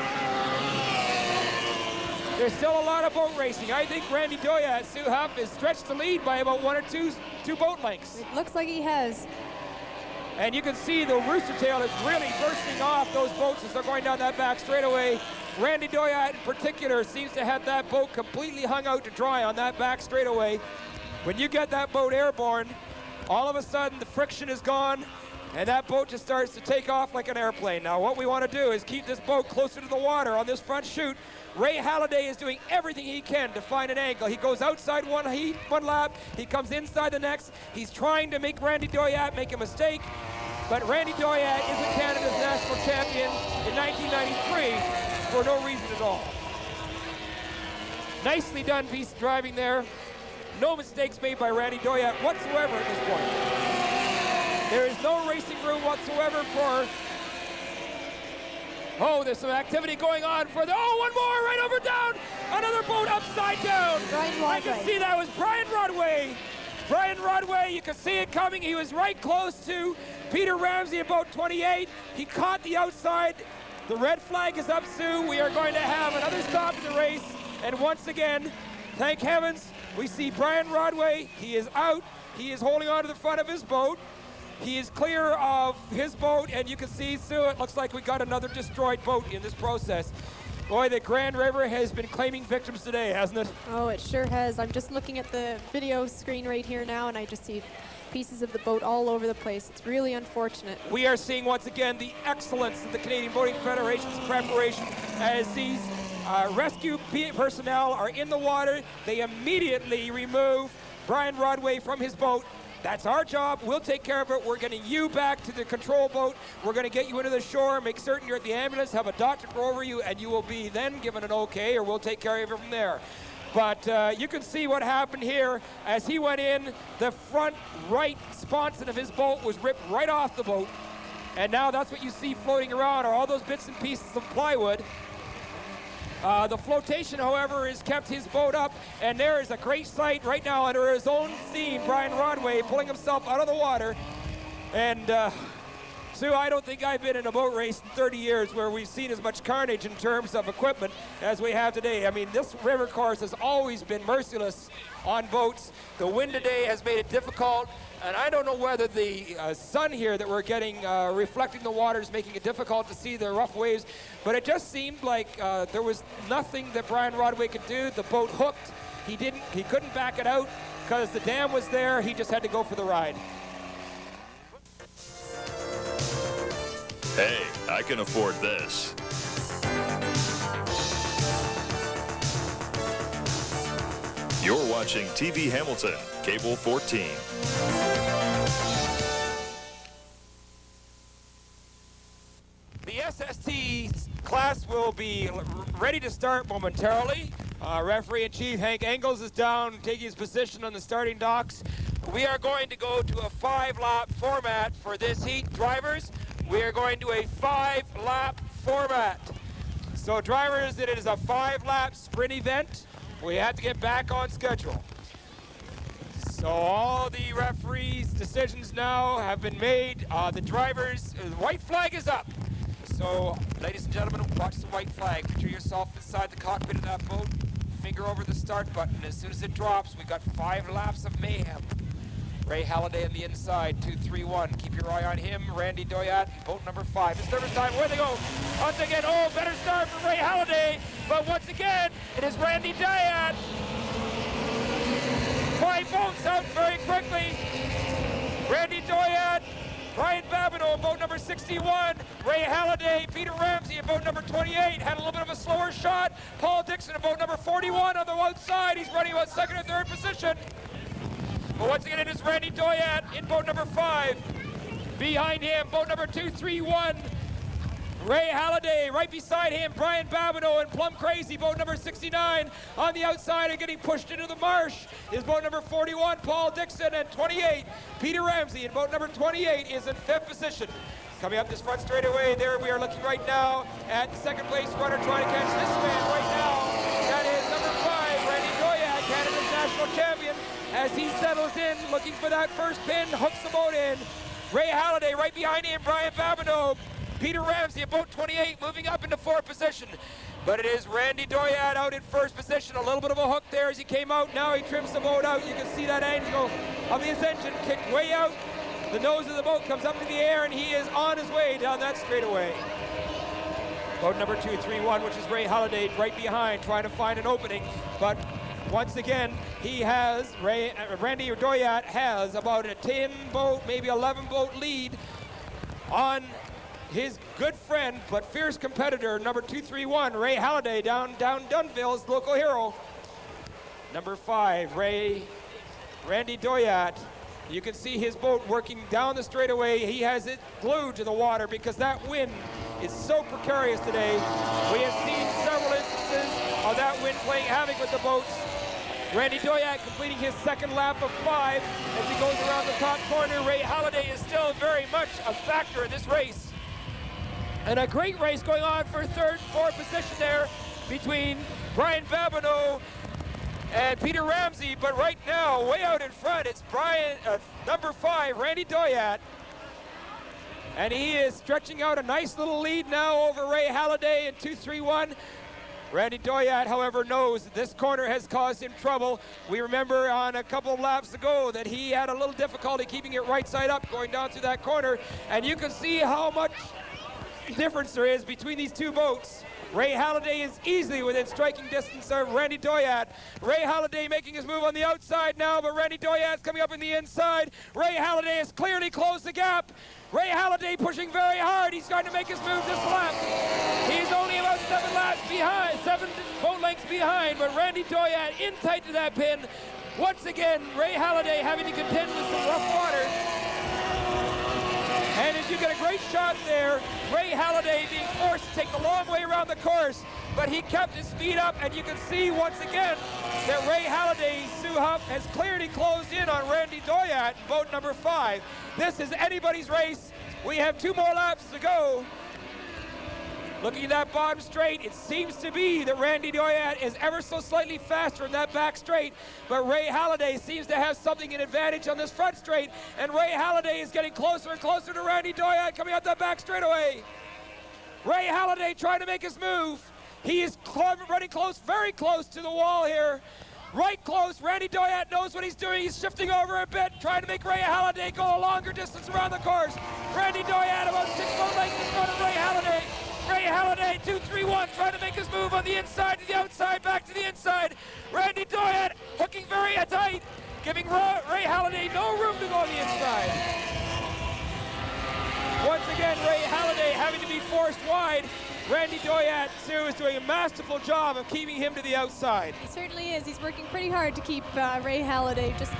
There's still a lot of boat racing. I think Randy Doyat, Sue Huff, is stretched the lead by about 1 or 2 boat lengths. It looks like he has. And you can see the rooster tail is really bursting off those boats as they're going down that back straightaway. Randy Doyat in particular seems to have that boat completely hung out to dry on that back straightaway. When you get that boat airborne, all of a sudden the friction is gone. And that boat just starts to take off like an airplane. Now what we want to do is keep this boat closer to the water on this front chute. Ray Halliday is doing everything he can to find an angle. He goes outside one lap, he comes inside the next. He's trying to make Randy Doyat make a mistake, but Randy Doyat isn't Canada's national champion in 1993 for no reason at all. Nicely done piece of driving there. No mistakes made by Randy Doyat whatsoever at this point. There is no racing room whatsoever for... Oh, there's some activity going on for the... Oh, one more, right over down. Another boat upside down. I can see that was Brian Rodway. Brian Rodway, you can see it coming. He was right close to Peter Ramsey in boat 28. He caught the outside. The red flag is up, Sue. We are going to have another stop in the race. And once again, thank heavens, we see Brian Rodway. He is out. He is holding on to the front of his boat. He is clear of his boat, and you can see, Sue, it looks like we got another destroyed boat in this process. Boy, the Grand River has been claiming victims today, hasn't it? Oh, it sure has. I'm just looking at the video screen right here now, and I just see pieces of the boat all over the place. It's really unfortunate. We are seeing once again the excellence of the Canadian Boating Federation's preparation as these rescue personnel are in the water. They immediately remove Brian Rodway from his boat. That's our job. We'll take care of it. We're getting you back to the control boat. We're going to get you into the shore, make certain you're at the ambulance, have a doctor go over you, and you will be then given an okay, or we'll take care of you from there. But you can see what happened here. As he went in, the front right sponson of his boat was ripped right off the boat. And now that's what you see floating around are all those bits and pieces of plywood. The flotation, however, has kept his boat up, and there is a great sight right now under his own steam, Brian Rodway pulling himself out of the water. And Sue, I don't think I've been in a boat race in 30 years where we've seen as much carnage in terms of equipment as we have today. I mean, this river course has always been merciless on boats. The wind today has made it difficult. And I don't know whether the sun here that we're getting reflecting the water is making it difficult to see the rough waves, but it just seemed like there was nothing that Brian Rodway could do. The boat hooked. He couldn't back it out because the dam was there. He just had to go for the ride. Hey, I can afford this. You're watching TV Hamilton, Cable 14. The SST class will be ready to start momentarily. Referee-in-chief Hank Engels is down taking his position on the starting docks. We are going to go to a 5-lap format for this heat. Drivers, we are going to a 5-lap format. So drivers, it is a 5-lap sprint event. We have to get back on schedule. So all the referees' decisions now have been made. The drivers, the white flag is up. So, ladies and gentlemen, watch the white flag. Picture yourself inside the cockpit of that boat. Finger over the start button. As soon as it drops, we've got 5 laps of mayhem. Ray Halliday on the inside, 2-3-1. Keep your eye on him. Randy Doyat, boat number 5. It's service time. Where they go? Once again, oh, better start for Ray Halliday. But once again, it is Randy Doyat. 5 boats out very quickly. Randy Doyat, Brian Babineau, boat number 61. Ray Halliday, Peter Ramsey in boat number 28. Had a little bit of a slower shot. Paul Dixon in boat number 41 on the outside. He's running about 2nd or 3rd position. But once again, it is Randy Doyat in boat number 5. Behind him, boat number 231. Ray Halliday, right beside him, Brian Babineau and Plum Crazy, boat number 69. On the outside and getting pushed into the marsh is boat number 41, Paul Dixon, and 28, Peter Ramsey. And boat number 28 is in 5th position. Coming up this front straightaway, there we are looking right now at the 2nd place runner trying to catch this man right now. That is number 5, Randy Doyat, Canada's national champion. As he settles in, looking for that first pin, hooks the boat in. Ray Halliday right behind him, Brian Babineau. Peter Ramsey at boat 28 moving up into 4th position. But it is Randy Doyat out in 1st position. A little bit of a hook there as he came out. Now he trims the boat out. You can see that angle of his engine kicked way out. The nose of the boat comes up in the air and he is on his way down that straightaway. Boat number 231, which is Ray Halliday right behind, trying to find an opening. But once again, he has, Randy Doyat has about a 10 boat, maybe 11 boat lead on his good friend but fierce competitor, number 231, Ray Halliday, down Dunnville's local hero. Number 5, Randy Doyat. You can see his boat working down the straightaway. He has it glued to the water because that wind is so precarious today. We have seen several instances of that wind playing havoc with the boats. Randy Doyat completing his second lap of 5 as he goes around the top corner. Ray Halliday is still very much a factor in this race. And a great race going on for third, fourth position there between Brian Babineau and Peter Ramsey, but right now, way out in front, it's number 5, Randy Doyat. And he is stretching out a nice little lead now over Ray Halliday in 2-3-1. Randy Doyat, however, knows that this corner has caused him trouble. We remember on a couple of laps ago that he had a little difficulty keeping it right side up going down through that corner. And you can see how much difference there is between these two boats. Ray Halliday is easily within striking distance of Randy Doyat. Ray Halliday making his move on the outside now, but Randy Doyat's coming up in the inside. Ray Halliday has clearly closed the gap. Ray Halliday pushing very hard. He's trying to make his move this lap. He's only about 7 laps behind, 7 boat lengths behind, but Randy Doyat in tight to that pin. Once again, Ray Halliday having to contend with some rough water. And as you get a great shot there, Ray Halliday being forced to take the long way around the course, but he kept his speed up, and you can see once again that Ray Halliday, Sue Huff, has clearly closed in on Randy Doyat in boat number 5. This is anybody's race. We have 2 more laps to go. Looking at that bottom straight, it seems to be that Randy Doyat is ever so slightly faster in that back straight, but Ray Halliday seems to have something in advantage on this front straight, and Ray Halliday is getting closer and closer to Randy Doyat coming out that back straightaway. Ray Halliday trying to make his move. He is running close, very close to the wall here. Right close, Randy Doyat knows what he's doing. He's shifting over a bit, trying to make Ray Halliday go a longer distance around the course. Randy Doyat about 6 boat lengths in front of Ray Halliday. Ray Halliday, 2-3-1, trying to make his move on the inside to the outside, back to the inside. Randy Doyat hooking very tight, giving Ray Halliday no room to go on the inside. Once again, Ray Halliday having to be forced wide. Randy Doyat, Sue, is doing a masterful job of keeping him to the outside. He certainly is. He's working pretty hard to keep Ray Halliday just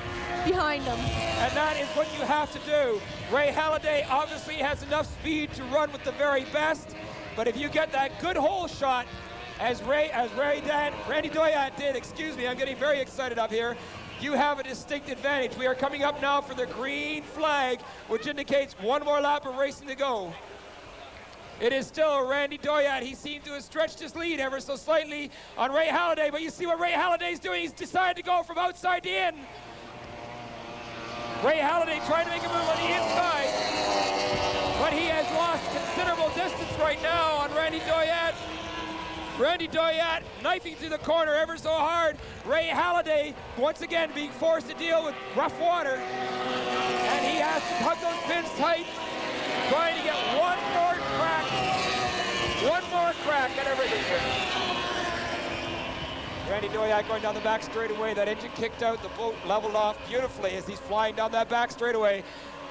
behind him. And that is what you have to do. Ray Halliday obviously has enough speed to run with the very best, but if you get that good hole shot, as Randy Doyat did, excuse me, I'm getting very excited up here, you have a distinct advantage. We are coming up now for the green flag, which indicates 1 more lap of racing to go. It is still Randy Doyat. He seemed to have stretched his lead ever so slightly on Ray Halliday, but you see what Ray Halliday's doing. He's decided to go from outside to in. Ray Halliday trying to make a move on the inside, but he has lost considerable distance right now on Randy Doyat. Randy Doyat knifing through the corner ever so hard. Ray Halliday once again being forced to deal with rough water, and he has to hug those pins tight, trying to get one more crack at everything here. Randy Doyat going down the back straightaway. That engine kicked out, the boat leveled off beautifully as he's flying down that back straightaway.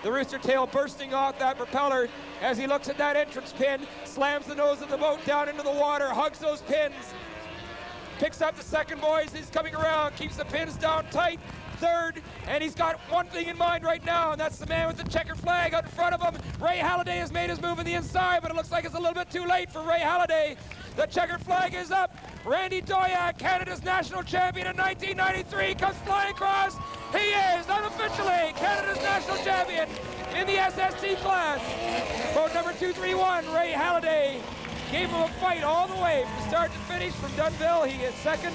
The rooster tail bursting off that propeller as he looks at that entrance pin, slams the nose of the boat down into the water, hugs those pins, picks up the second boys, he's coming around, keeps the pins down tight, third, and he's got one thing in mind right now, and that's the man with the checkered flag out in front of him. Ray Halliday has made his move on the inside, but it looks like it's a little bit too late for Ray Halliday. The checkered flag is up. Randy Doyat, Canada's national champion in 1993, comes flying across. He is unofficially Canada's national champion in the SST class. Boat number 231, Ray Halliday, gave him a fight all the way from start to finish from Dunnville. He is second.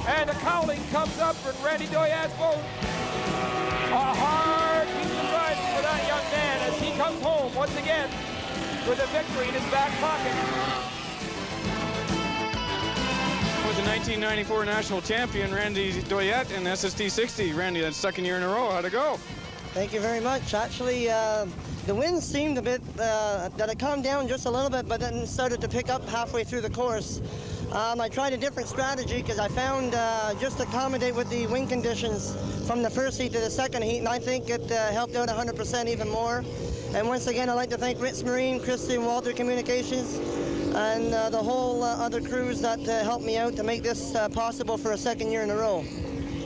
And the cowling comes up for Randy Doyat's boat. A hard piece of run for that young man as he comes home once again with a victory in his back pocket. With the 1994 national champion, Randy Doyat, in SST 60. Randy, that's 2nd year in a row. How'd it go? Thank you very much. Actually, the wind seemed a bit, that it calmed down just a little bit, but then started to pick up halfway through the course. I tried a different strategy because I found just to accommodate with the wind conditions from the first heat to the second heat, and I think it helped out 100% even more. And once again, I'd like to thank Ritz Marine, Christian Walter Communications, and the whole other crews that helped me out to make this possible for a second year in a row.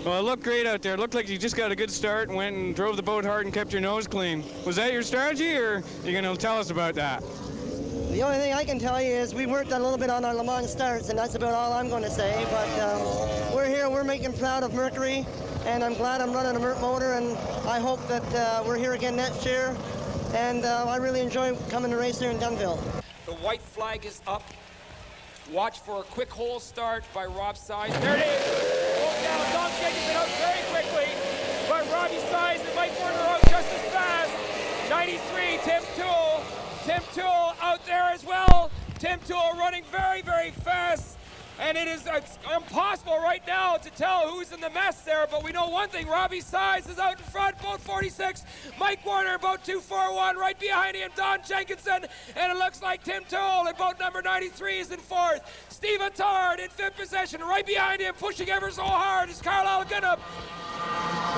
Well, it looked great out there. It looked like you just got a good start and went and drove the boat hard and kept your nose clean. Was that your strategy, or are you going to tell us about that? The only thing I can tell you is we worked a little bit on our Le Mans starts, and that's about all I'm going to say. But we're here, we're making proud of Mercury, and I'm glad I'm running a Merc motor, and I hope that we're here again next year. And I really enjoy coming to race here in Dunnville. The white flag is up. Watch for a quick hole start by Rob Size. There it is. Going down. Don Jacobson out very quickly. But Robbie Size and Mike Warner out just as fast. 93, Tim Toole. Tim Toole out there as well. Tim Toole running very, very fast. And it's impossible right now to tell who's in the mess there, but we know one thing, Robbie Size is out in front, boat 46, Mike Warner, boat 241, right behind him, Don Jenkinson, and it looks like Tim Toole in boat number 93 is in fourth. Steve Attard in fifth position, right behind him, pushing ever so hard is Carlisle Gunnup.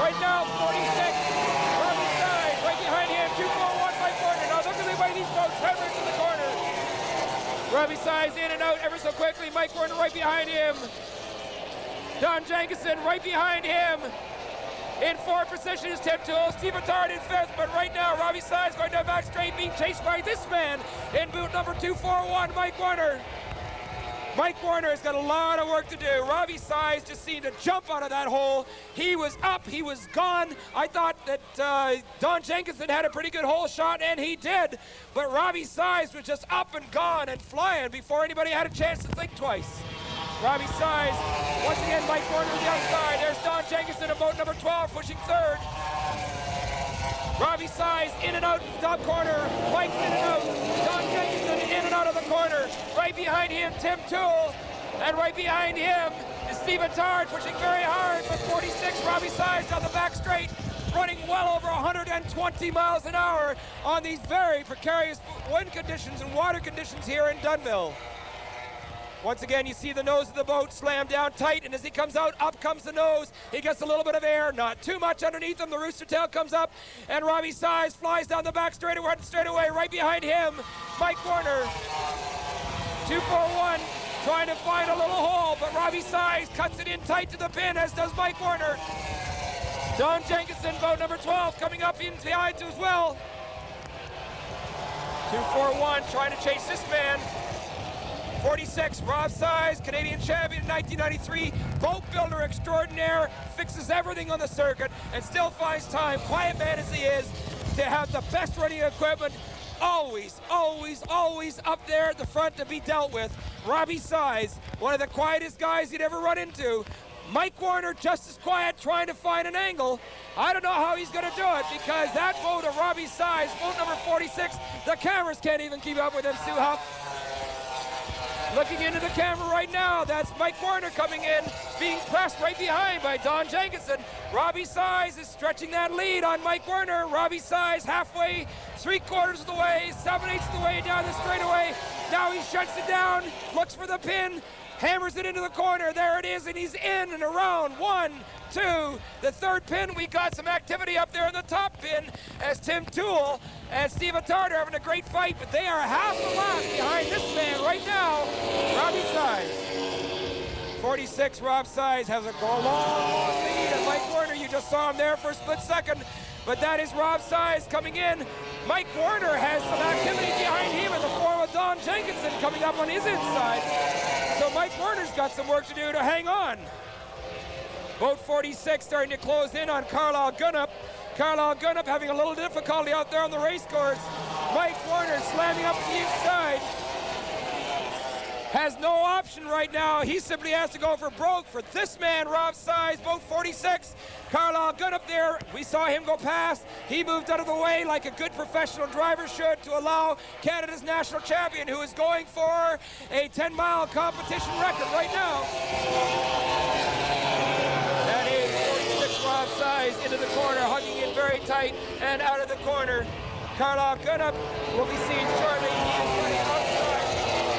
Right now, 46, Robbie Size, right behind him, 241, Mike Warner. Now look at the way these boats hammering to the corner. Robbie Size in and out ever so quickly. Mike Warner right behind him. Don Jenkinson right behind him. In fourth position is Tim Toole. Steve Attard in fifth, but right now Robbie Size going down back straight, being chased by this man in boot number 241, Mike Warner. Mike Warner has got a lot of work to do. Robbie Size just seemed to jump out of that hole. He was up, he was gone. I thought that Don Jenkinson had a pretty good hole shot, and he did. But Robbie Size was just up and gone and flying before anybody had a chance to think twice. Robbie Size, once again, Mike Warner on the outside. There's Don Jenkinson in boat number 12, pushing third. Robbie Size in and out top corner. Mike's in and out. Don Jenkinson in and out of the corner. Right behind him, Tim Toole. And right behind him is Steve Attard pushing very hard. But 46, Robbie Size down the back straight, running well over 120 miles an hour on these very precarious wind conditions and water conditions here in Dunnville. Once again, you see the nose of the boat slam down tight, and as he comes out, up comes the nose. He gets a little bit of air, not too much underneath him. The rooster tail comes up, and Robbie Size flies down the back straightaway. Right behind him, Mike Warner. 241, trying to find a little hole, but Robbie Size cuts it in tight to the pin, as does Mike Warner. Don Jenkinson, boat number 12, coming up in behind as well. 241, trying to chase this man. 46, Rob Size, Canadian champion in 1993, boat builder extraordinaire, fixes everything on the circuit and still finds time, quiet man as he is, to have the best running equipment, always, always, always up there at the front to be dealt with. Robbie Size, one of the quietest guys you'd ever run into. Mike Warner, just as quiet, trying to find an angle. I don't know how he's going to do it, because that boat of Robbie Size, boat number 46, the cameras can't even keep up with him, Stu Huff. Looking into the camera right now, that's Mike Warner coming in, being pressed right behind by Don Jenkinson. Robbie Size is stretching that lead on Mike Warner. Robbie Size halfway, 3/4 of the way, 7/8 of the way down the straightaway. Now he shuts it down, looks for the pin, hammers it into the corner. There it is, and he's in and around. 1, 2, the third pin. We got some activity up there in the top pin as Tim Toole and Steve Attard are having a great fight, but they are half a lap behind this man right now, Robbie Size. 46, Rob Size has a long lead, and Mike Warner, you just saw him there for a split second, but that is Rob Size coming in. Mike Warner has some activity behind him in the form of Don Jenkinson coming up on his inside. So Mike Warner's got some work to do to hang on. Boat 46 starting to close in on Carlisle Gunnup. Carlisle Gunnup having a little difficulty out there on the race course. Mike Warner slamming up the inside. Has no option right now. He simply has to go for broke for this man, Rob Size, boat 46. Carlisle Gunnup there. We saw him go past. He moved out of the way like a good professional driver should to allow Canada's national champion, who is going for a 10-mile competition record right now. That is 46 Rob Size into the corner, hugging in very tight and out of the corner. Carlisle Gunnup will be seen shortly. He is running outside.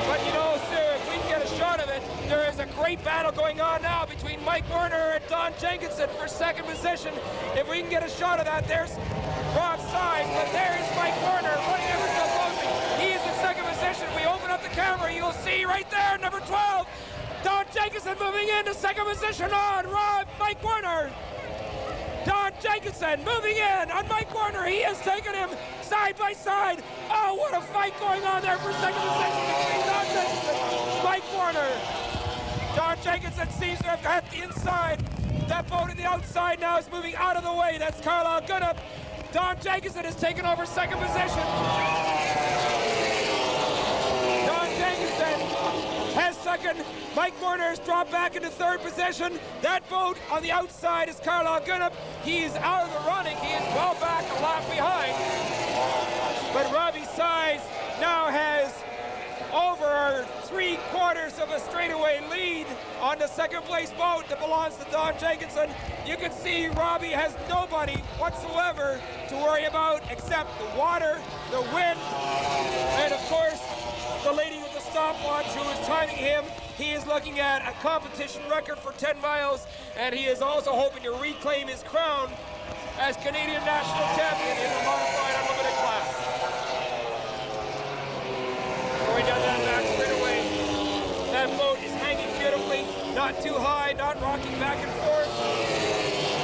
But you know, sir, if we can get a shot of it, there is a great battle going on now between Mike Warner and Don Jenkinson for second position. If we can get a shot of that, there's Rob Size, but there is Mike Warner running ever so closely. He is in second position. We open up the camera, you'll see right there, number 12, Don Jenkinson moving into second position on Mike Warner. Don Jenkinson moving in on Mike Warner. He has taken him side by side. Oh, what a fight going on there for second position between Don Jenkinson and Mike Warner. Don Jenkinson seems to have got the inside. That boat on the outside now is moving out of the way. That's Carlisle Goodup. Don Jenkinson has taken over second position. Don Jenkinson has second. Mike Warner has dropped back into third position. That boat on the outside is Carlisle Goodup. He is out of the running. He is well back a lap behind. But Robbie Size now has over 3/4 of a straightaway lead on the second place boat that belongs to Don Jenkinson. You can see Robbie has nobody whatsoever to worry about except the water, the wind, and of course the lady with the stopwatch who is timing him. He is looking at a competition record for 10 miles, and he is also hoping to reclaim his crown as Canadian national champion in the modified unlimited class. Going down that back straightaway. That boat is hanging beautifully, not too high, not rocking back and forth.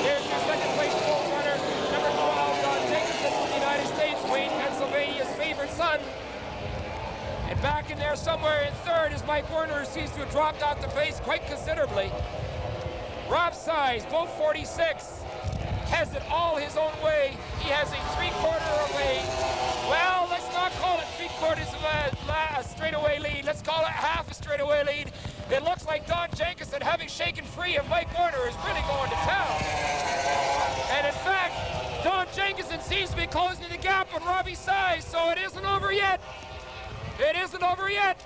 There's your second place boat runner, number 12, Don Jenkinson from the United States, Wayne, Pennsylvania's favorite son. And back in there somewhere in third is Mike Warner, who seems to have dropped off the pace quite considerably. Rob Size, boat 46, has it all his own way. He has a 3/4 of a, well, let's not call it 3/4 of a straightaway lead. Let's call it half a straightaway lead. It looks like Don Jenkinson, having shaken free of Mike Warner, is really going to town. And in fact, Don Jenkinson seems to be closing the gap on Robbie Size, so it isn't over yet. It isn't over yet.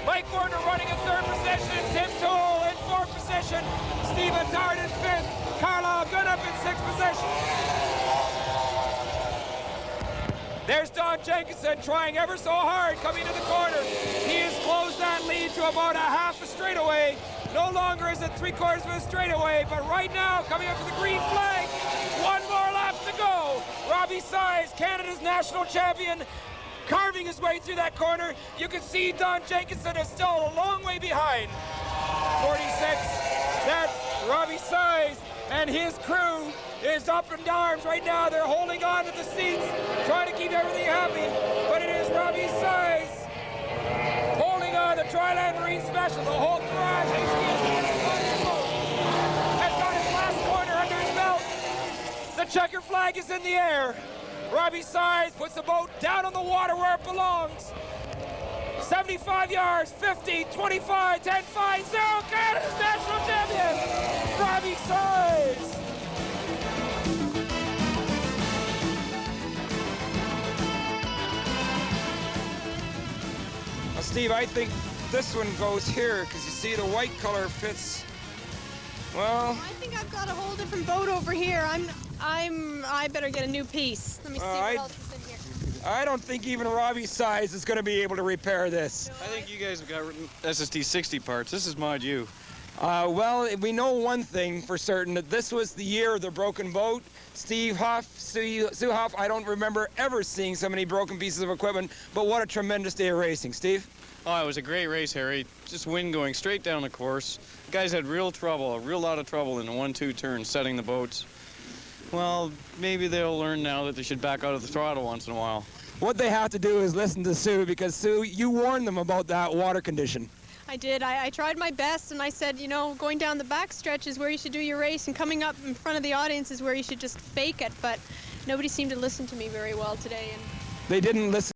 Mike Warner running in third position, Tim Toole in fourth position, Stephen Tart in fifth, Carlisle Goodup in sixth position. There's Don Jenkinson trying ever so hard coming to the corner. He has closed that lead to about a half a straightaway. No longer is it 3/4 of a straightaway, but right now coming up to the green flag, one more lap to go. Robbie Size, Canada's national champion, carving his way through that corner. You can see Don Jenkinson is still a long way behind. 46, that's Robbie Size, and his crew is up in arms right now. They're holding on to the seats, trying to keep everything happy, but it is Robbie Size holding on to Triland Marine Special. The whole garage has got his last corner under his belt. The checker flag is in the air. Robbie Size puts the boat down on the water where it belongs. 75 yards, 50, 25, 10, 5, 0, Canada's national champion, Robbie Size. Well, Steve, I think this one goes here because you see the white color fits. Well, I think I've got a whole different boat over here. I better get a new piece. Let me see what else is in here. I don't think even Robbie Size is going to be able to repair this. I think you guys have got SST 60 parts. This is Mod U. Well, we know one thing for certain, that this was the year of the broken boat. Steve Huff, Sue Huff, I don't remember ever seeing so many broken pieces of equipment, but what a tremendous day of racing. Steve? Oh, it was a great race, Harry. Just wind going straight down the course. The guys had real trouble, a real lot of trouble in the 1-2 turn setting the boats. Well, maybe they'll learn now that they should back out of the throttle once in a while. What they have to do is listen to Sue, because Sue, you warned them about that water condition. I did. I tried my best, and I said, you know, going down the back stretch is where you should do your race, and coming up in front of the audience is where you should just fake it. But nobody seemed to listen to me very well today. And They didn't listen.